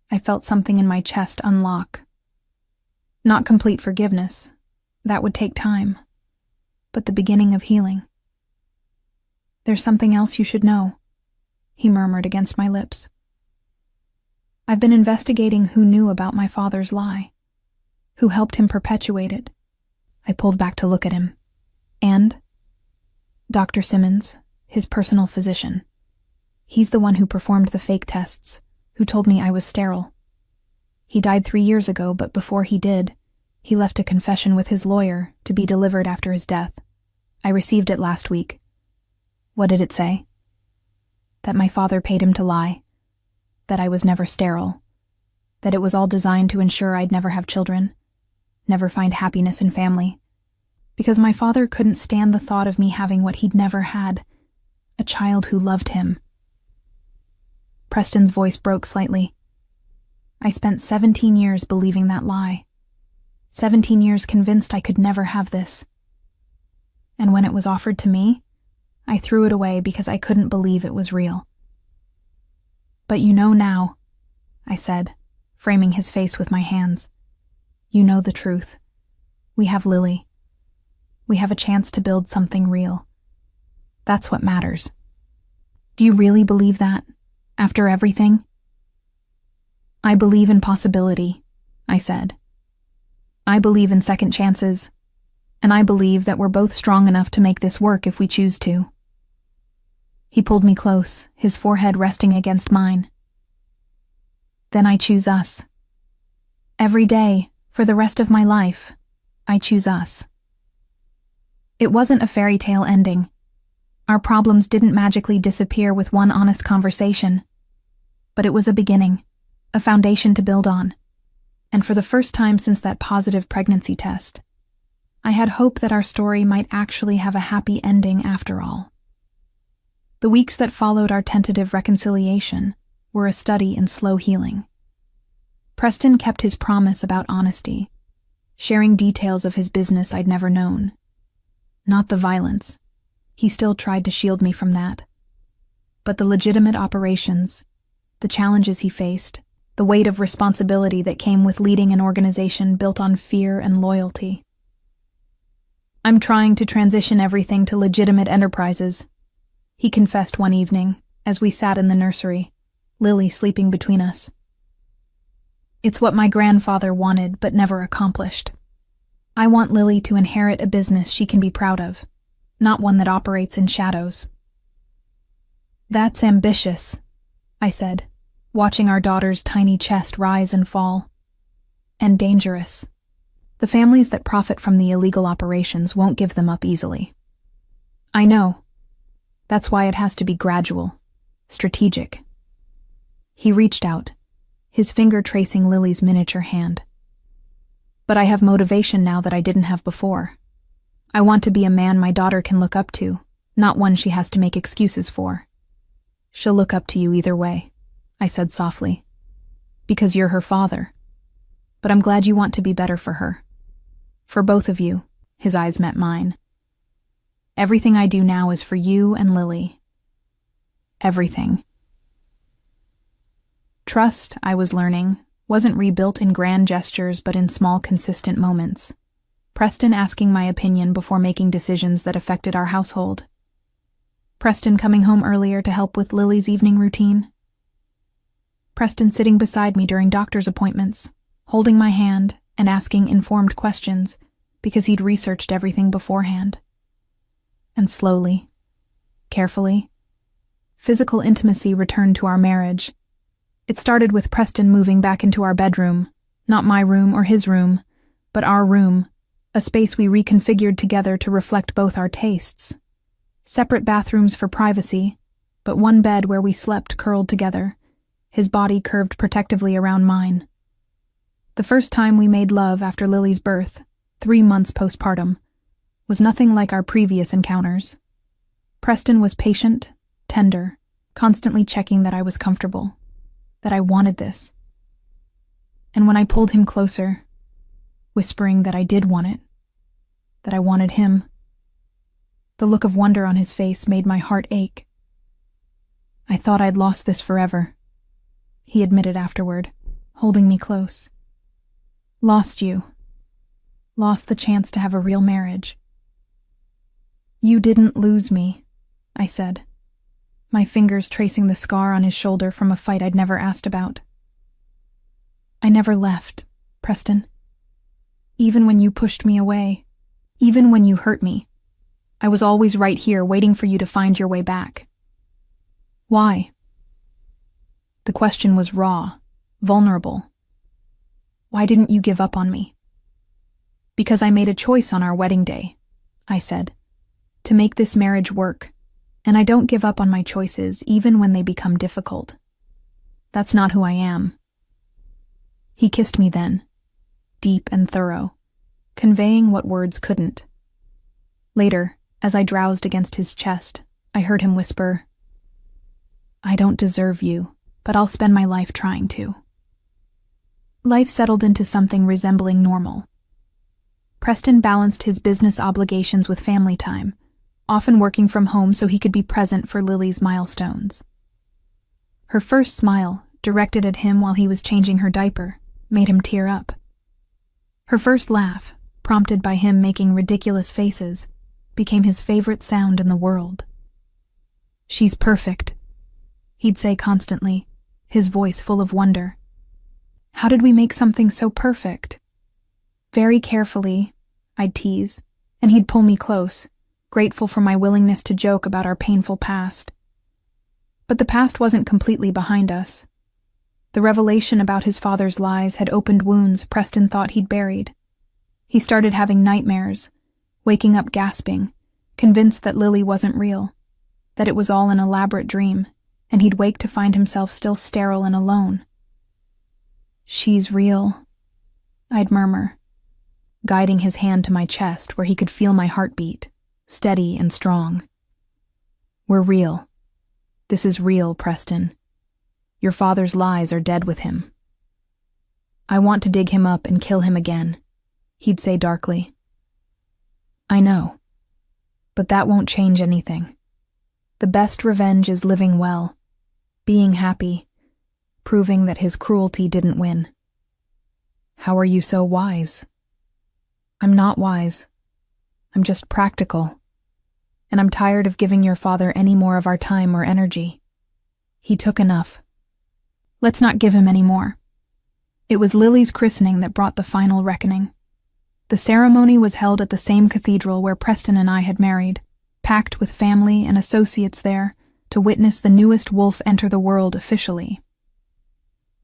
I felt something in my chest unlock. Not complete forgiveness, that would take time, but the beginning of healing. "There's something else you should know," he murmured against my lips. "I've been investigating who knew about my father's lie, who helped him perpetuate it." I pulled back to look at him. "And Dr. Simmons, his personal physician. He's the one who performed the fake tests, who told me I was sterile. He died 3 years ago, but before he did, he left a confession with his lawyer to be delivered after his death. I received it last week." "What did it say?" "That my father paid him to lie, that I was never sterile, that it was all designed to ensure I'd never have children, never find happiness in family, because my father couldn't stand the thought of me having what he'd never had, a child who loved him." Preston's voice broke slightly. "I spent 17 years believing that lie. 17 years convinced I could never have this. And when it was offered to me, I threw it away because I couldn't believe it was real." "But you know now," I said, framing his face with my hands. "You know the truth. We have Lily. We have a chance to build something real. That's what matters." "Do you really believe that, after everything?" "I believe in possibility," I said. "I believe in second chances, and I believe that we're both strong enough to make this work if we choose to." He pulled me close, his forehead resting against mine. "Then I choose us. Every day, for the rest of my life, I choose us." It wasn't a fairy tale ending. Our problems didn't magically disappear with one honest conversation. But it was a beginning, a foundation to build on. And for the first time since that positive pregnancy test, I had hope that our story might actually have a happy ending after all. The weeks that followed our tentative reconciliation were a study in slow healing. Preston kept his promise about honesty, sharing details of his business I'd never known. Not the violence. He still tried to shield me from that. But the legitimate operations, the challenges he faced, the weight of responsibility that came with leading an organization built on fear and loyalty. "I'm trying to transition everything to legitimate enterprises," he confessed one evening as we sat in the nursery, Lily sleeping between us. "It's what my grandfather wanted but never accomplished. I want Lily to inherit a business she can be proud of, not one that operates in shadows." "That's ambitious," I said, watching our daughter's tiny chest rise and fall. "And dangerous. The families that profit from the illegal operations won't give them up easily." "I know. That's why it has to be gradual, strategic." He reached out, his finger tracing Lily's miniature hand. "But I have motivation now that I didn't have before. I want to be a man my daughter can look up to, not one she has to make excuses for." "She'll look up to you either way," I said softly. "Because you're her father. But I'm glad you want to be better for her. For both of you." His eyes met mine. "Everything I do now is for you and Lily. Everything." Trust, I was learning, wasn't rebuilt in grand gestures but in small, consistent moments. Preston asking my opinion before making decisions that affected our household. Preston coming home earlier to help with Lily's evening routine. Preston sitting beside me during doctor's appointments, holding my hand and asking informed questions because he'd researched everything beforehand. And slowly, carefully, physical intimacy returned to our marriage. It started with Preston moving back into our bedroom, not my room or his room, but our room, a space we reconfigured together to reflect both our tastes. Separate bathrooms for privacy, but one bed where we slept curled together, his body curved protectively around mine. The first time we made love after Lily's birth, 3 months postpartum, was nothing like our previous encounters. Preston was patient, tender, constantly checking that I was comfortable, that I wanted this. And when I pulled him closer, whispering that I did want it, that I wanted him, the look of wonder on his face made my heart ache. I thought I'd lost this forever, he admitted afterward, holding me close. Lost you. Lost the chance to have a real marriage. You didn't lose me, I said, my fingers tracing the scar on his shoulder from a fight I'd never asked about. I never left, Preston. Even when you pushed me away, even when you hurt me, I was always right here waiting for you to find your way back. Why? The question was raw, vulnerable. Why didn't you give up on me? Because I made a choice on our wedding day, I said, to make this marriage work, and I don't give up on my choices even when they become difficult. That's not who I am. He kissed me then, deep and thorough, conveying what words couldn't. Later, as I drowsed against his chest, I heard him whisper, I don't deserve you, but I'll spend my life trying to. Life settled into something resembling normal. Preston balanced his business obligations with family time, often working from home so he could be present for Lily's milestones. Her first smile, directed at him while he was changing her diaper, made him tear up. Her first laugh, prompted by him making ridiculous faces, became his favorite sound in the world. She's perfect, he'd say constantly, his voice full of wonder. How did we make something so perfect? Very carefully, I'd tease, and he'd pull me close, grateful for my willingness to joke about our painful past. But the past wasn't completely behind us. The revelation about his father's lies had opened wounds Preston thought he'd buried. He started having nightmares, waking up gasping, convinced that Lily wasn't real, that it was all an elaborate dream, and he'd wake to find himself still sterile and alone. She's real, I'd murmur, guiding his hand to my chest where he could feel my heartbeat, steady and strong. We're real. This is real, Preston. Your father's lies are dead with him. I want to dig him up and kill him again, he'd say darkly. I know, but that won't change anything. The best revenge is living well, being happy, proving that his cruelty didn't win. How are you so wise? I'm not wise. I'm just practical. And I'm tired of giving your father any more of our time or energy. He took enough. Let's not give him any more. It was Lily's christening that brought the final reckoning. The ceremony was held at the same cathedral where Preston and I had married, packed with family and associates there to witness the newest wolf enter the world officially.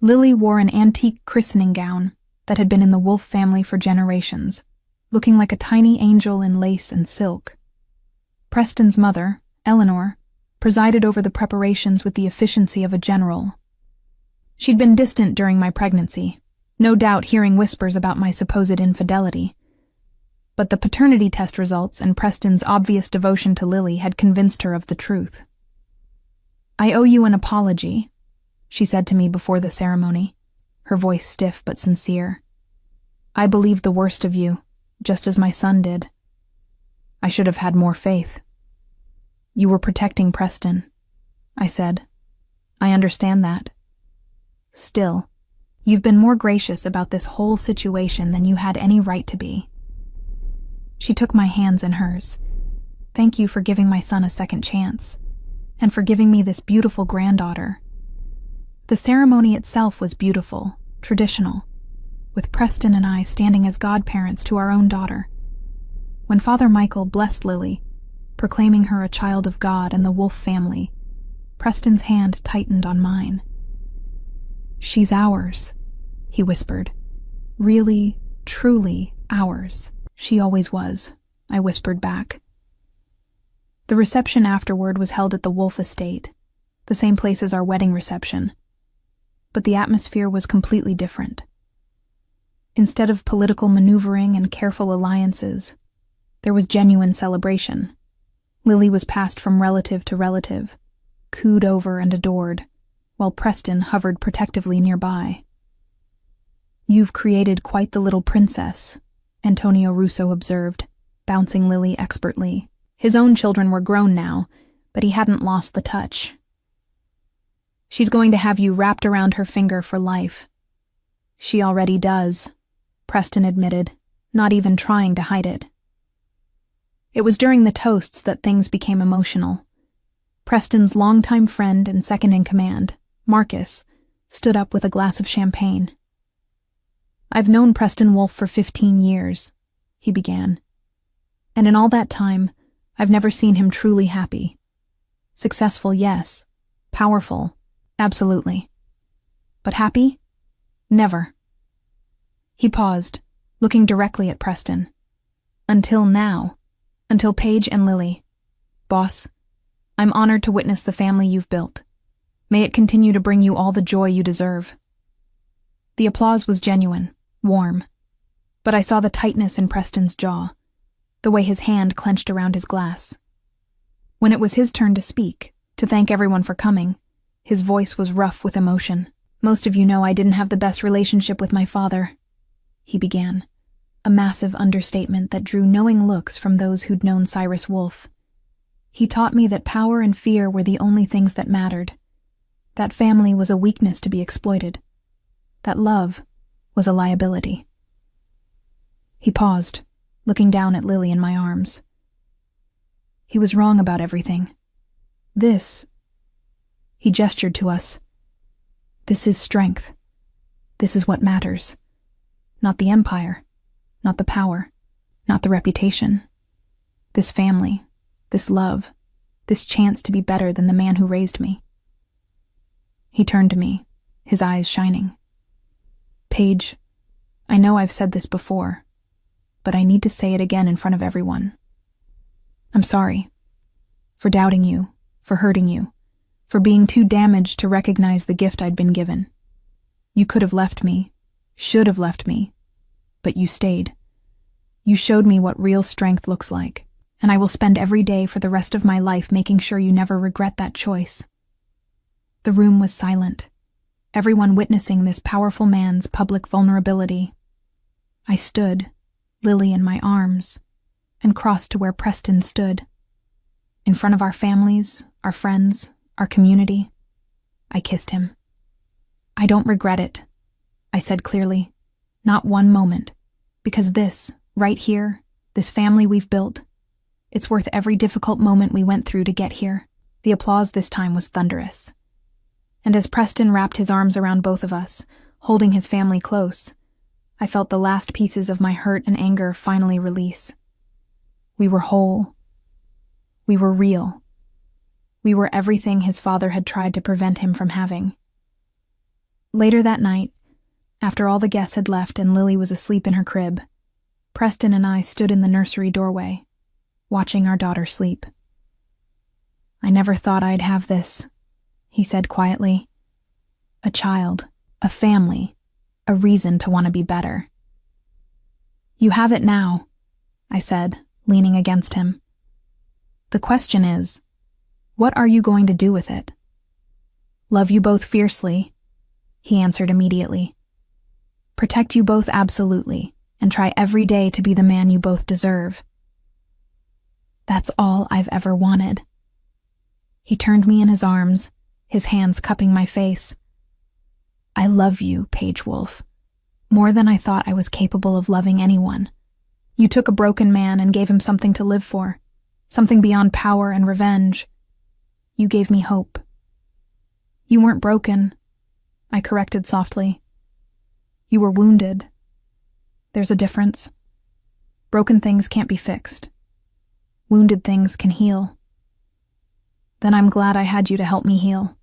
Lily wore an antique christening gown that had been in the Wolf family for generations, looking like a tiny angel in lace and silk. Preston's mother, Eleanor, presided over the preparations with the efficiency of a general. She'd been distant during my pregnancy, no doubt hearing whispers about my supposed infidelity. But the paternity test results and Preston's obvious devotion to Lily had convinced her of the truth. I owe you an apology, she said to me before the ceremony, her voice stiff but sincere. I believed the worst of you, just as my son did. I should have had more faith. You were protecting Preston, I said. I understand that. Still, you've been more gracious about this whole situation than you had any right to be. She took my hands in hers. Thank you for giving my son a second chance, and for giving me this beautiful granddaughter. The ceremony itself was beautiful, traditional, with Preston and I standing as godparents to our own daughter. When Father Michael blessed Lily, proclaiming her a child of God and the Wolf family, Preston's hand tightened on mine. She's ours, he whispered. Really, truly ours. She always was, I whispered back. The reception afterward was held at the Wolf estate, the same place as our wedding reception. But the atmosphere was completely different. Instead of political maneuvering and careful alliances, there was genuine celebration. Lily was passed from relative to relative, cooed over and adored, while Preston hovered protectively nearby. "You've created quite the little princess," Antonio Russo observed, bouncing Lily expertly. His own children were grown now, but he hadn't lost the touch. "She's going to have you wrapped around her finger for life." "She already does," Preston admitted, not even trying to hide it. It was during the toasts that things became emotional. Preston's longtime friend and second-in-command, Marcus, stood up with a glass of champagne. "I've known Preston Wolfe for 15 years, he began. "And in all that time, I've never seen him truly happy. Successful, yes. Powerful, absolutely. But happy? Never." He paused, looking directly at Preston. "Until now. Until Paige and Lily. Boss, I'm honored to witness the family you've built. May it continue to bring you all the joy you deserve." The applause was genuine, warm, but I saw the tightness in Preston's jaw, the way his hand clenched around his glass. When it was his turn to speak, to thank everyone for coming, his voice was rough with emotion. "Most of you know I didn't have the best relationship with my father," he began, a massive understatement that drew knowing looks from those who'd known Cyrus Wolfe. "He taught me that power and fear were the only things that mattered. That family was a weakness to be exploited. That love was a liability." He paused, looking down at Lily in my arms. "He was wrong about everything. This," he gestured to us, "this is strength. This is what matters. Not the empire, not the power, not the reputation. This family, this love, this chance to be better than the man who raised me." He turned to me, his eyes shining. "Paige, I know I've said this before, but I need to say it again in front of everyone. I'm sorry. For doubting you, for hurting you, for being too damaged to recognize the gift I'd been given. You could have left me, should have left me, but you stayed. You showed me what real strength looks like, and I will spend every day for the rest of my life making sure you never regret that choice." The room was silent, everyone witnessing this powerful man's public vulnerability. I stood, Lily in my arms, and crossed to where Preston stood. In front of our families, our friends, our community, I kissed him. "I don't regret it," I said clearly. "Not one moment. Because this, right here, this family we've built, it's worth every difficult moment we went through to get here." The applause this time was thunderous. And as Preston wrapped his arms around both of us, holding his family close, I felt the last pieces of my hurt and anger finally release. We were whole. We were real. We were everything his father had tried to prevent him from having. Later that night, after all the guests had left and Lily was asleep in her crib, Preston and I stood in the nursery doorway, watching our daughter sleep. "I never thought I'd have this," he said quietly. "A child, a family, a reason to want to be better." "You have it now," I said, leaning against him. "The question is, what are you going to do with it?" "Love you both fiercely," he answered immediately. "Protect you both absolutely, and try every day to be the man you both deserve." That's all I've ever wanted. He turned me in his arms, his hands cupping my face. "I love you, Paige Wolfe, more than I thought I was capable of loving anyone. You took a broken man and gave him something to live for, something beyond power and revenge. You gave me hope." "You weren't broken," I corrected softly. "You were wounded. There's a difference. Broken things can't be fixed. Wounded things can heal. Then I'm glad I had you to help me heal."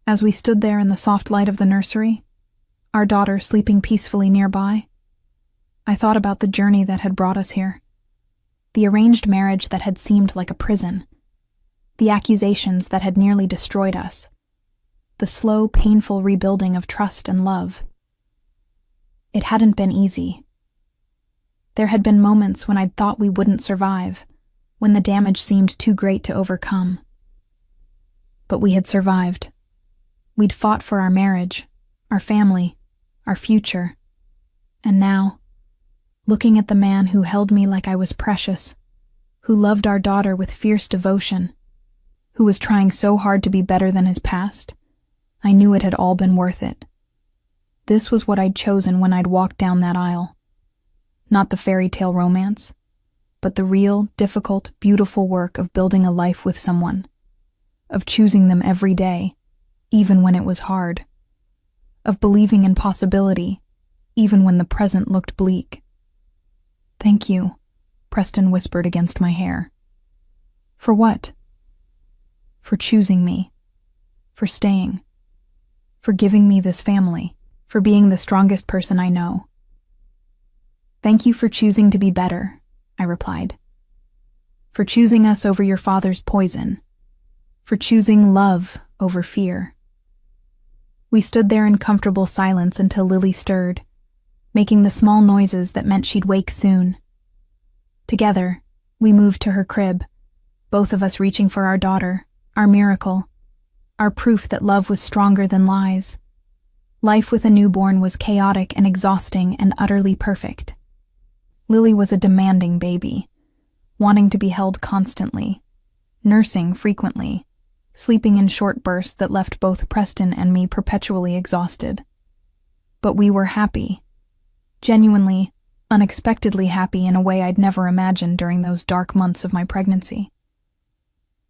As we stood there in the soft light of the nursery, our daughter sleeping peacefully nearby, I thought about the journey that had brought us here, the arranged marriage that had seemed like a prison, the accusations that had nearly destroyed us, the slow, painful rebuilding of trust and love. It hadn't been easy. There had been moments when I'd thought we wouldn't survive, when the damage seemed too great to overcome. But we had survived. We'd fought for our marriage, our family, our future. And now, looking at the man who held me like I was precious, who loved our daughter with fierce devotion, who was trying so hard to be better than his past, I knew it had all been worth it. This was what I'd chosen when I'd walked down that aisle. Not the fairy tale romance, but the real, difficult, beautiful work of building a life with someone, of choosing them every day, even when it was hard, of believing in possibility, even when the present looked bleak. "Thank you," Preston whispered against my hair. "For what?" "For choosing me, for staying, for giving me this family, for being the strongest person I know." "Thank you for choosing to be better," I replied. "For choosing us over your father's poison, for choosing love over fear." We stood there in comfortable silence until Lily stirred, making the small noises that meant she'd wake soon. Together, we moved to her crib, both of us reaching for our daughter, our miracle, our proof that love was stronger than lies. Life with a newborn was chaotic and exhausting and utterly perfect. Lily was a demanding baby, wanting to be held constantly, nursing frequently, sleeping in short bursts that left both Preston and me perpetually exhausted. But we were happy. Genuinely, unexpectedly happy in a way I'd never imagined during those dark months of my pregnancy.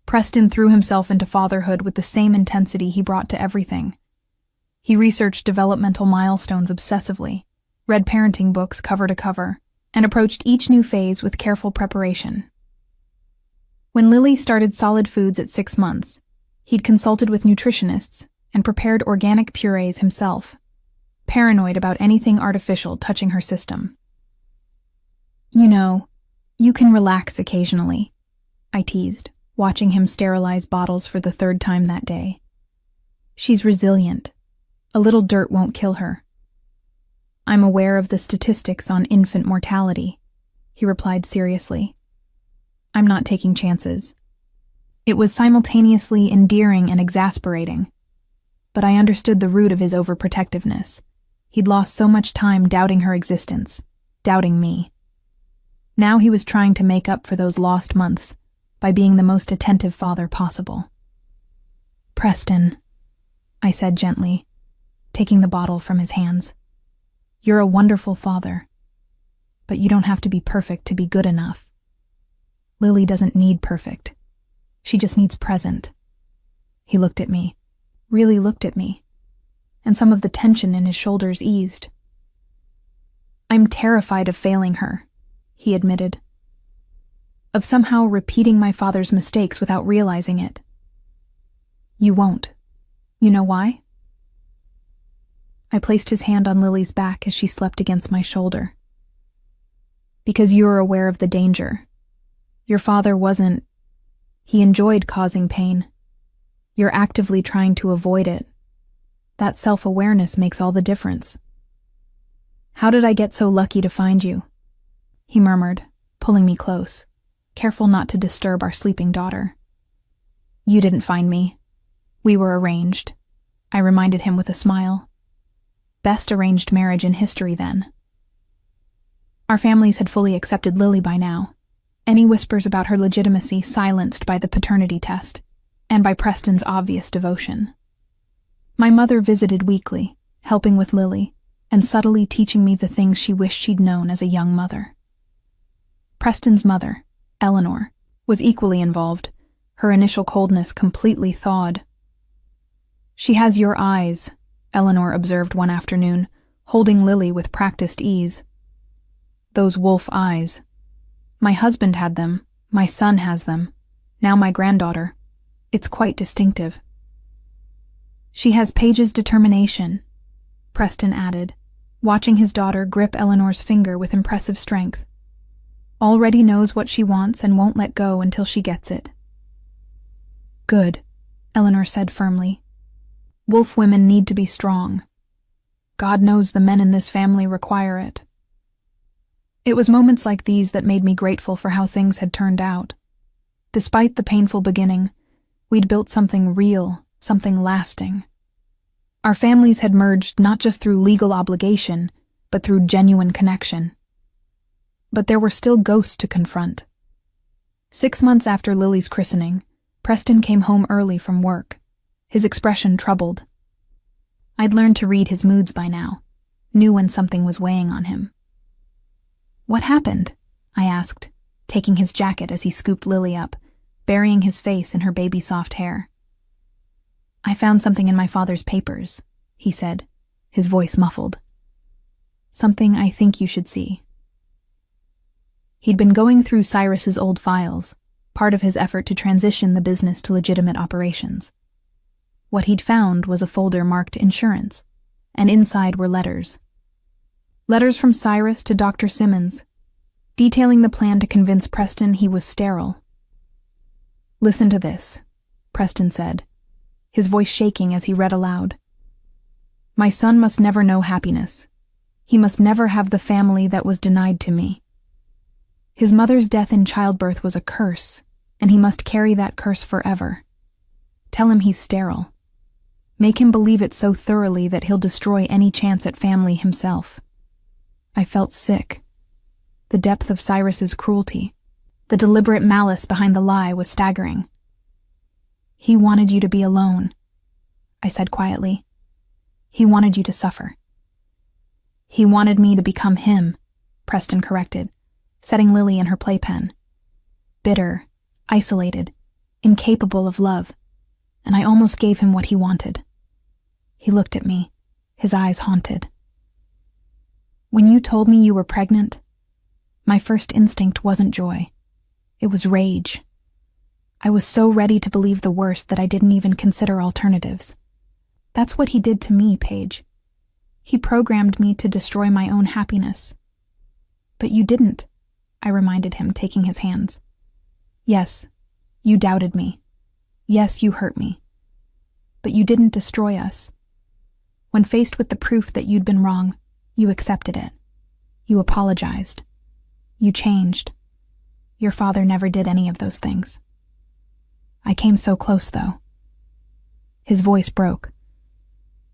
Preston threw himself into fatherhood with the same intensity he brought to everything. He researched developmental milestones obsessively, read parenting books cover to cover, and approached each new phase with careful preparation. When Lily started solid foods at 6 months, he'd consulted with nutritionists and prepared organic purees himself, paranoid about anything artificial touching her system. "You know, you can relax occasionally," I teased, watching him sterilize bottles for the 3rd time that day. "She's resilient. A little dirt won't kill her." "I'm aware of the statistics on infant mortality," he replied seriously. "I'm not taking chances." It was simultaneously endearing and exasperating, but I understood the root of his overprotectiveness. He'd lost so much time doubting her existence, doubting me. Now he was trying to make up for those lost months by being the most attentive father possible. "Preston," I said gently, taking the bottle from his hands. "You're a wonderful father, but you don't have to be perfect to be good enough. Lily doesn't need perfect. She just needs present." He looked at me, really looked at me, and some of the tension in his shoulders eased. "I'm terrified of failing her," he admitted. "Of somehow repeating my father's mistakes without realizing it." "You won't. You know why?" I placed his hand on Lily's back as she slept against my shoulder. "Because you're aware of the danger. Your father wasn't. He enjoyed causing pain. You're actively trying to avoid it. That self-awareness makes all the difference." "How did I get so lucky to find you?" he murmured, pulling me close, careful not to disturb our sleeping daughter. "You didn't find me. We were arranged," I reminded him with a smile. Best arranged marriage in history then. Our families had fully accepted Lily by now, any whispers about her legitimacy silenced by the paternity test, and by Preston's obvious devotion. My mother visited weekly, helping with Lily, and subtly teaching me the things she wished she'd known as a young mother. Preston's mother, Eleanor, was equally involved, her initial coldness completely thawed. "She has your eyes," Eleanor observed one afternoon, holding Lily with practiced ease. "Those wolf eyes. My husband had them, my son has them, now my granddaughter. It's quite distinctive." "She has Paige's determination," Preston added, watching his daughter grip Eleanor's finger with impressive strength. "Already knows what she wants and won't let go until she gets it." "Good," Eleanor said firmly. "Wolf women need to be strong. God knows the men in this family require it." It was moments like these that made me grateful for how things had turned out, Despite the painful beginning, we'd built something real, something lasting. Our families had merged not just through legal obligation, but through genuine connection. But there were still ghosts to confront. 6 months after Lily's christening, Preston came home early from work, his expression troubled. I'd learned to read his moods by now, knew when something was weighing on him. "What happened?" I asked, taking his jacket as he scooped Lily up, burying his face in her baby-soft hair. "I found something in my father's papers," he said, his voice muffled. "Something I think you should see." He'd been going through Cyrus's old files, part of his effort to transition the business to legitimate operations. What he'd found was a folder marked insurance, and inside were letters. Letters from Cyrus to Dr. Simmons, detailing the plan to convince Preston he was sterile. "Listen to this," Preston said, his voice shaking as he read aloud. "My son must never know happiness. He must never have the family that was denied to me. His mother's death in childbirth was a curse, and he must carry that curse forever. Tell him he's sterile. Make him believe it so thoroughly that he'll destroy any chance at family himself." I felt sick. The depth of Cyrus's cruelty, the deliberate malice behind the lie was staggering. "He wanted you to be alone," I said quietly. "He wanted you to suffer." "He wanted me to become him," Preston corrected, setting Lily in her playpen. "Bitter, isolated, incapable of love, and I almost gave him what he wanted." He looked at me, his eyes haunted. "When you told me you were pregnant, my first instinct wasn't joy. It was rage. I was so ready to believe the worst that I didn't even consider alternatives. That's what he did to me, Paige. He programmed me to destroy my own happiness." "But you didn't," I reminded him, taking his hands. "Yes, you doubted me. Yes, you hurt me. But you didn't destroy us. When faced with the proof that you'd been wrong, you accepted it. You apologized. You changed. Your father never did any of those things." I came so close, though. His voice broke.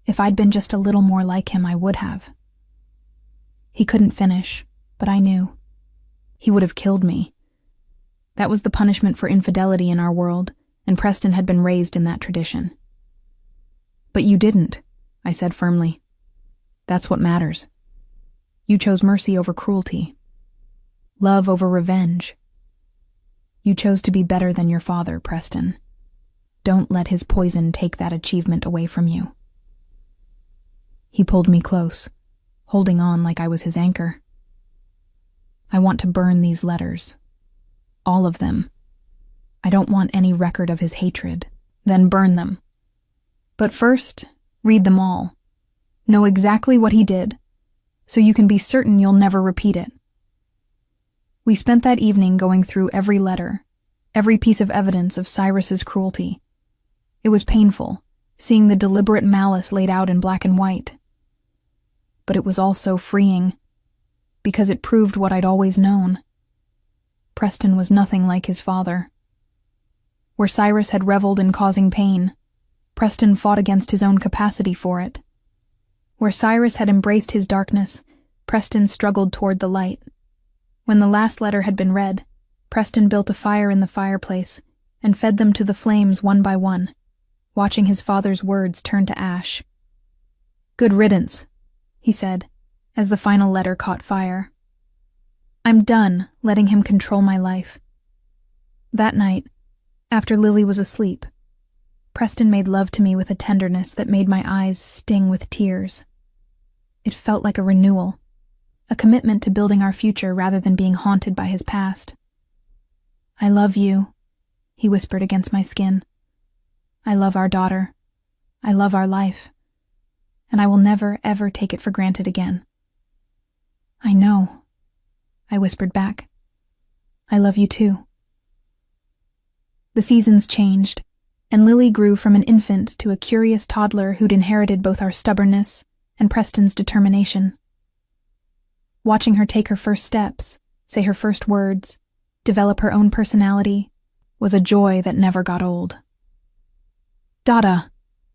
If I'd been just a little more like him, I would have. He couldn't finish, but I knew. He would have killed me. That was the punishment for infidelity in our world, and Preston had been raised in that tradition. "But you didn't," I said firmly. "That's what matters. You chose mercy over cruelty. Love over revenge. You chose to be better than your father, Preston. Don't let his poison take that achievement away from you." He pulled me close, holding on like I was his anchor. "I want to burn these letters. All of them. I don't want any record of his hatred. Then burn them. But first, read them all. Know exactly what he did, so you can be certain you'll never repeat it." We spent that evening going through every letter, every piece of evidence of Cyrus's cruelty. It was painful, seeing the deliberate malice laid out in black and white. But it was also freeing, because it proved what I'd always known. Preston was nothing like his father. Where Cyrus had reveled in causing pain, Preston fought against his own capacity for it. Where Cyrus had embraced his darkness, Preston struggled toward the light. When the last letter had been read, Preston built a fire in the fireplace and fed them to the flames one by one, watching his father's words turn to ash. "Good riddance," he said, as the final letter caught fire. "I'm done letting him control my life." That night, after Lily was asleep, Preston made love to me with a tenderness that made my eyes sting with tears. It felt like a renewal, a commitment to building our future rather than being haunted by his past. "I love you," he whispered against my skin. "I love our daughter. I love our life. And I will never, ever take it for granted again." "I know," I whispered back. "I love you too." The seasons changed, and Lily grew from an infant to a curious toddler who'd inherited both our stubbornness and Preston's determination. Watching her take her first steps, say her first words, develop her own personality, was a joy that never got old. "Dada,"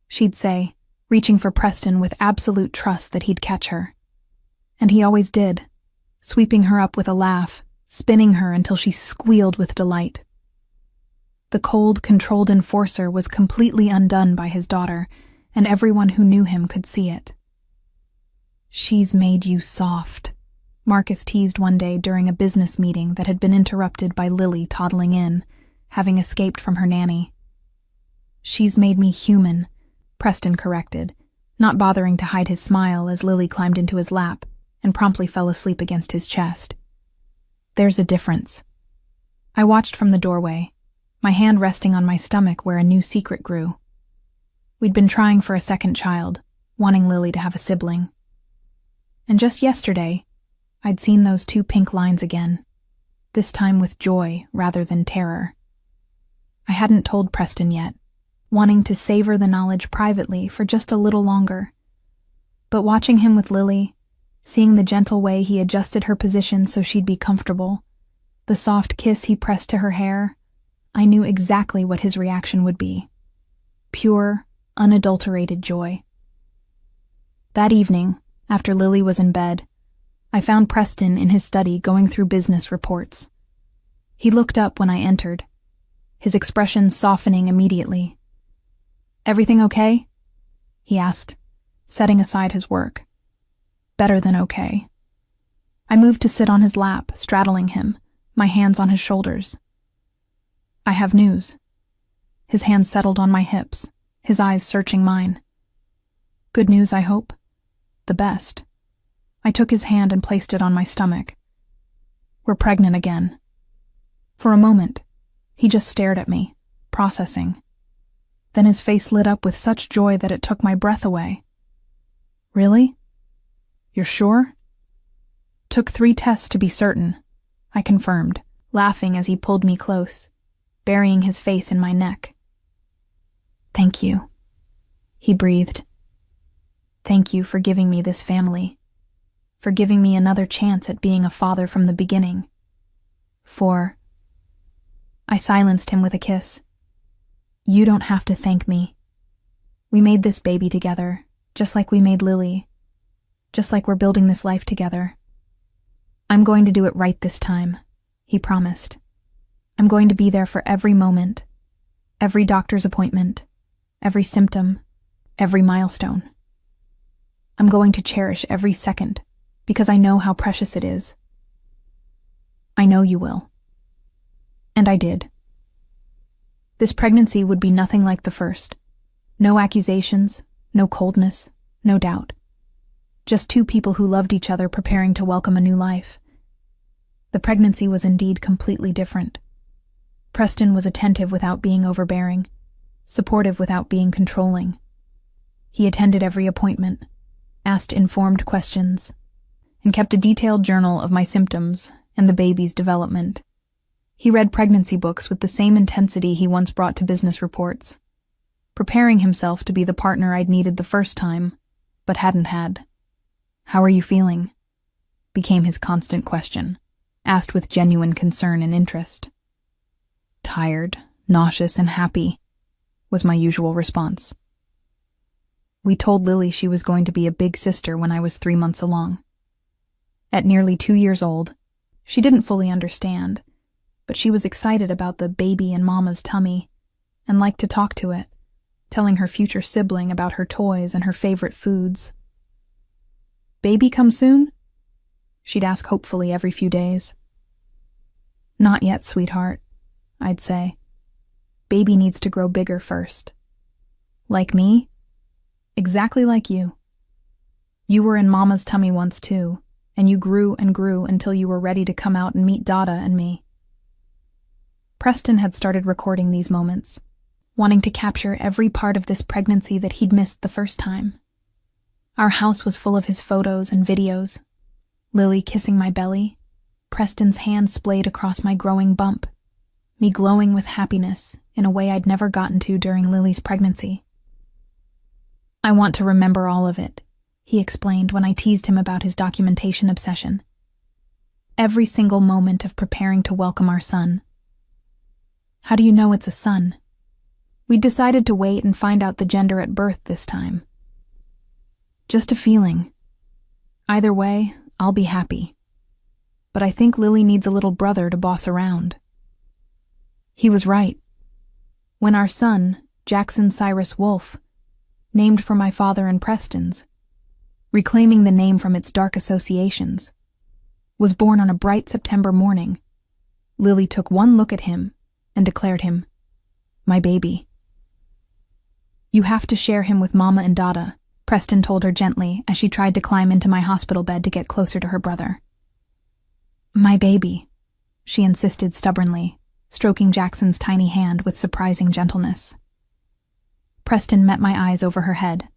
she'd say, reaching for Preston with absolute trust that he'd catch her. And he always did, sweeping her up with a laugh, spinning her until she squealed with delight. The cold, controlled enforcer was completely undone by his daughter, and everyone who knew him could see it. "She's made you soft," Marcus teased one day during a business meeting that had been interrupted by Lily toddling in, having escaped from her nanny. "She's made me human," Preston corrected, not bothering to hide his smile as Lily climbed into his lap and promptly fell asleep against his chest. "There's a difference." I watched from the doorway, my hand resting on my stomach where a new secret grew. We'd been trying for a second child, wanting Lily to have a sibling. And just yesterday, I'd seen those 2 pink lines again, this time with joy rather than terror. I hadn't told Preston yet, wanting to savor the knowledge privately for just a little longer. But watching him with Lily, seeing the gentle way he adjusted her position so she'd be comfortable, the soft kiss he pressed to her hair, I knew exactly what his reaction would be. Pure, unadulterated joy. That evening, after Lily was in bed, I found Preston in his study going through business reports. He looked up when I entered, his expression softening immediately. "Everything okay?" he asked, setting aside his work. "Better than okay." I moved to sit on his lap, straddling him, my hands on his shoulders. "I have news." His hands settled on my hips, his eyes searching mine. "Good news, I hope?" "The best." I took his hand and placed it on my stomach. "We're pregnant again." For a moment, he just stared at me, processing. Then his face lit up with such joy that it took my breath away. "Really? You're sure?" "Took 3 tests to be certain," I confirmed, laughing as he pulled me close, burying his face in my neck. "Thank you," he breathed. "Thank you for giving me this family, for giving me another chance at being a father from the beginning. I silenced him with a kiss. "You don't have to thank me. We made this baby together, just like we made Lily, just like we're building this life together. I'm going to do it right this time," he promised. "I'm going to be there for every moment, every doctor's appointment, every symptom, every milestone. I'm going to cherish every second, because I know how precious it is. I know you will." And I did. This pregnancy would be nothing like the first. No accusations, no coldness, no doubt. Just 2 people who loved each other preparing to welcome a new life. The pregnancy was indeed completely different. Preston was attentive without being overbearing, supportive without being controlling. He attended every appointment, asked informed questions, and kept a detailed journal of my symptoms and the baby's development. He read pregnancy books with the same intensity he once brought to business reports, preparing himself to be the partner I'd needed the first time, but hadn't had. "How are you feeling?" became his constant question, asked with genuine concern and interest. "Tired, nauseous, and happy," was my usual response. We told Lily she was going to be a big sister when I was 3 months along. At nearly 2 years old, she didn't fully understand, but she was excited about the baby in Mama's tummy and liked to talk to it, telling her future sibling about her toys and her favorite foods. "Baby come soon?" she'd ask hopefully every few days. "Not yet, sweetheart," I'd say. "Baby needs to grow bigger first." "Like me?" "Exactly like you. You were in Mama's tummy once too, and you grew and grew until you were ready to come out and meet Dada and me." Preston had started recording these moments, wanting to capture every part of this pregnancy that he'd missed the first time. Our house was full of his photos and videos. Lily kissing my belly, Preston's hand splayed across my growing bump, me glowing with happiness in a way I'd never gotten to during Lily's pregnancy. "I want to remember all of it," he explained when I teased him about his documentation obsession. "Every single moment of preparing to welcome our son. How do you know it's a son? We decided to wait and find out the gender at birth this time. Just a feeling. Either way, I'll be happy. But I think Lily needs a little brother to boss around. He was right. When our son, Jackson Cyrus Wolfe, named for my father and Preston's, reclaiming the name from its dark associations, was born on a bright September morning, Lily took one look at him and declared him, my baby. You have to share him with Mama and Dada, Preston told her gently as she tried to climb into my hospital bed to get closer to her brother. My baby, she insisted stubbornly, stroking Jackson's tiny hand with surprising gentleness. Preston met my eyes over her head,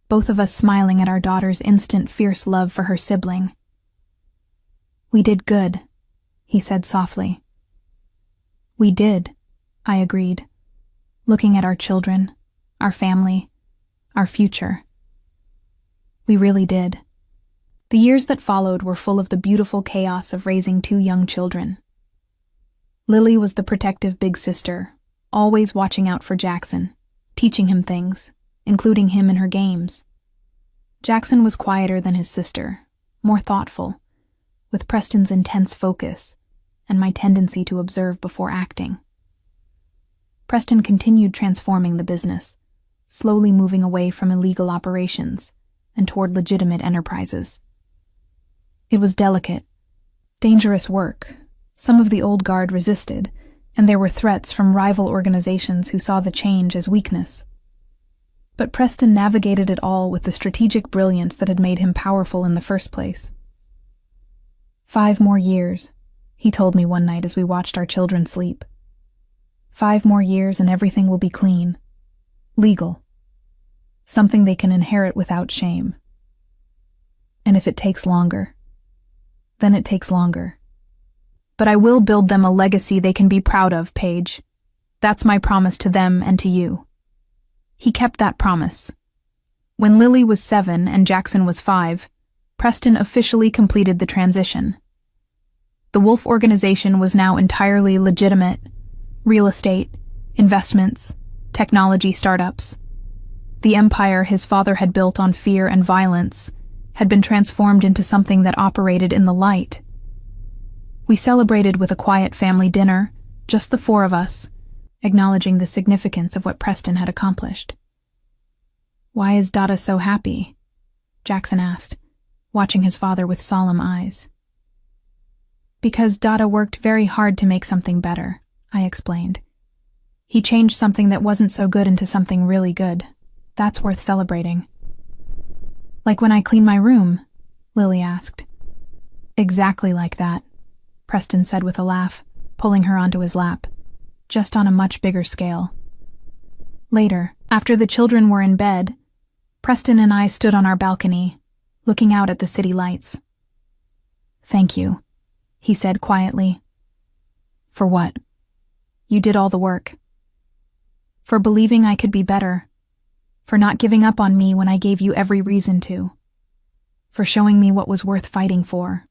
both of us smiling at our daughter's instant fierce love for her sibling. We did good, he said softly. We did, I agreed, looking at our children, our family, our future. We really did. The years that followed were full of the beautiful chaos of raising two young children. Lily was the protective big sister, always watching out for Jackson, teaching him things, including him in her games. Jackson was quieter than his sister, more thoughtful, with Preston's intense focus and my tendency to observe before acting. Preston continued transforming the business, slowly moving away from illegal operations and toward legitimate enterprises. It was delicate, dangerous work. Some of the old guard resisted, and there were threats from rival organizations who saw the change as weakness. But Preston navigated it all with the strategic brilliance that had made him powerful in the first place. 5 more years, he told me one night as we watched our children sleep. 5 more years and everything will be clean. Legal. Something they can inherit without shame. And if it takes longer, then it takes longer. But I will build them a legacy they can be proud of, Paige. That's my promise to them and to you. He kept that promise. When Lily was 7 and Jackson was 5, Preston officially completed the transition. The Wolfe organization was now entirely legitimate. Real estate, investments, technology startups. The empire his father had built on fear and violence had been transformed into something that operated in the light. We celebrated with a quiet family dinner, just the 4 of us, acknowledging the significance of what Preston had accomplished. Why is Dada so happy? Jackson asked, watching his father with solemn eyes. Because Dada worked very hard to make something better, I explained. He changed something that wasn't so good into something really good. That's worth celebrating. Like when I clean my room? Lily asked. Exactly like that, Preston said with a laugh, pulling her onto his lap, just on a much bigger scale. Later, after the children were in bed, Preston and I stood on our balcony, looking out at the city lights. Thank you, he said quietly. For what? You did all the work. For believing I could be better. For not giving up on me when I gave you every reason to. For showing me what was worth fighting for.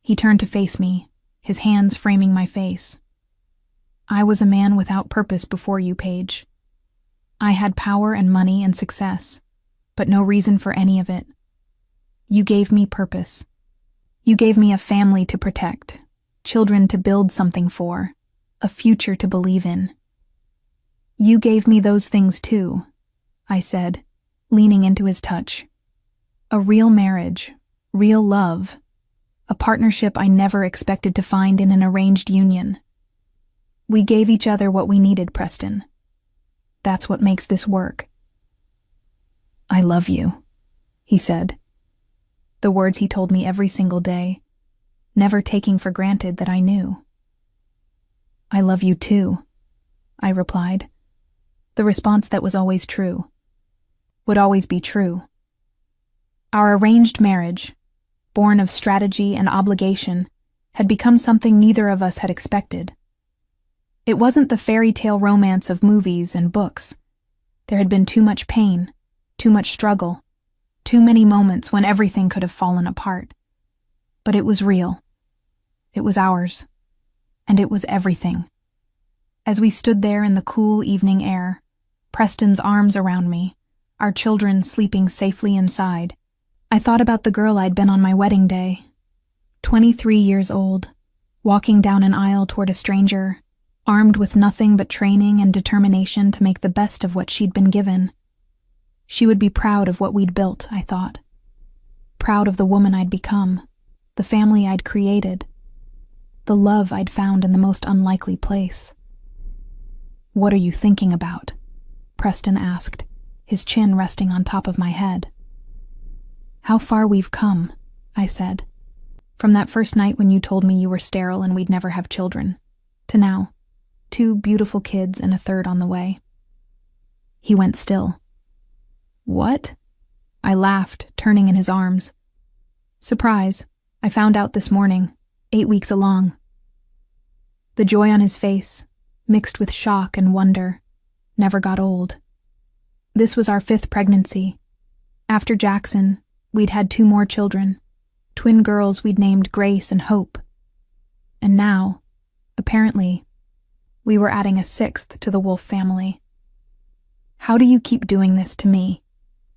He turned to face me, his hands framing my face. I was a man without purpose before you, Paige. I had power and money and success, but no reason for any of it. You gave me purpose. You gave me a family to protect, children to build something for, a future to believe in. You gave me those things too, I said, leaning into his touch. A real marriage, real love, a partnership I never expected to find in an arranged union. We gave each other what we needed, Preston. That's what makes this work. I love you, he said. The words he told me every single day, never taking for granted that I knew. I love you too, I replied. The response that was always true, would always be true. Our arranged marriage, born of strategy and obligation, had become something neither of us had expected. It wasn't the fairy tale romance of movies and books. There had been too much pain, too much struggle, too many moments when everything could have fallen apart. But it was real. It was ours. And it was everything. As we stood there in the cool evening air, Preston's arms around me, our children sleeping safely inside, I thought about the girl I'd been on my wedding day. 23 years old, walking down an aisle toward a stranger, armed with nothing but training and determination to make the best of what she'd been given. She would be proud of what we'd built, I thought. Proud of the woman I'd become, the family I'd created, the love I'd found in the most unlikely place. "What are you thinking about?" Preston asked, his chin resting on top of my head. "How far we've come," I said. "From that first night when you told me you were sterile and we'd never have children, to now, 2 beautiful kids and a third on the way." He went still. "What?" I laughed, turning in his arms. "Surprise. I found out this morning, 8 weeks along." The joy on his face, mixed with shock and wonder, never got old. This was our 5th pregnancy. After Jackson, we'd had 2 more children, twin girls we'd named Grace and Hope. And now, apparently, we were adding a 6th to the Wolf family. "How do you keep doing this to me?"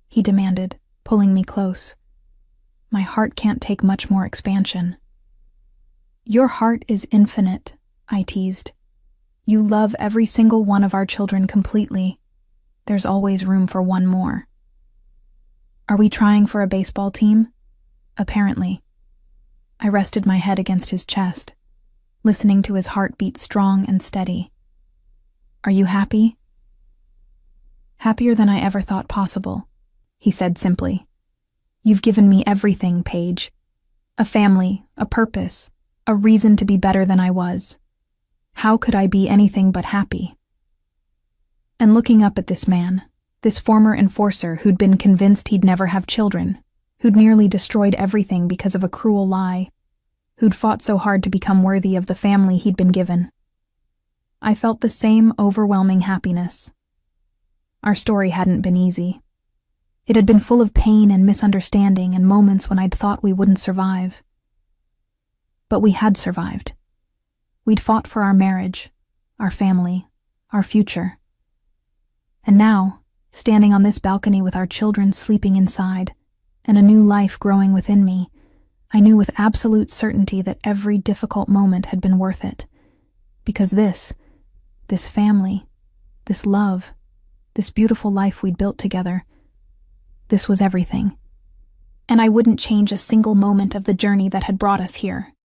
he demanded, pulling me close. "My heart can't take much more expansion." "Your heart is infinite," I teased. "You love every single one of our children completely. There's always room for one more." "Are we trying for a baseball team?" "Apparently." I rested my head against his chest, listening to his heart beat strong and steady. "Are you happy?" "Happier than I ever thought possible," he said simply. "You've given me everything, Paige. A family, a purpose, a reason to be better than I was. How could I be anything but happy?" And looking up at this man, this former enforcer who'd been convinced he'd never have children, who'd nearly destroyed everything because of a cruel lie, who'd fought so hard to become worthy of the family he'd been given, I felt the same overwhelming happiness. Our story hadn't been easy. It had been full of pain and misunderstanding and moments when I'd thought we wouldn't survive. But we had survived. We'd fought for our marriage, our family, our future. And now, standing on this balcony with our children sleeping inside, and a new life growing within me, I knew with absolute certainty that every difficult moment had been worth it. Because this family, this love, this beautiful life we'd built together, this was everything. And I wouldn't change a single moment of the journey that had brought us here.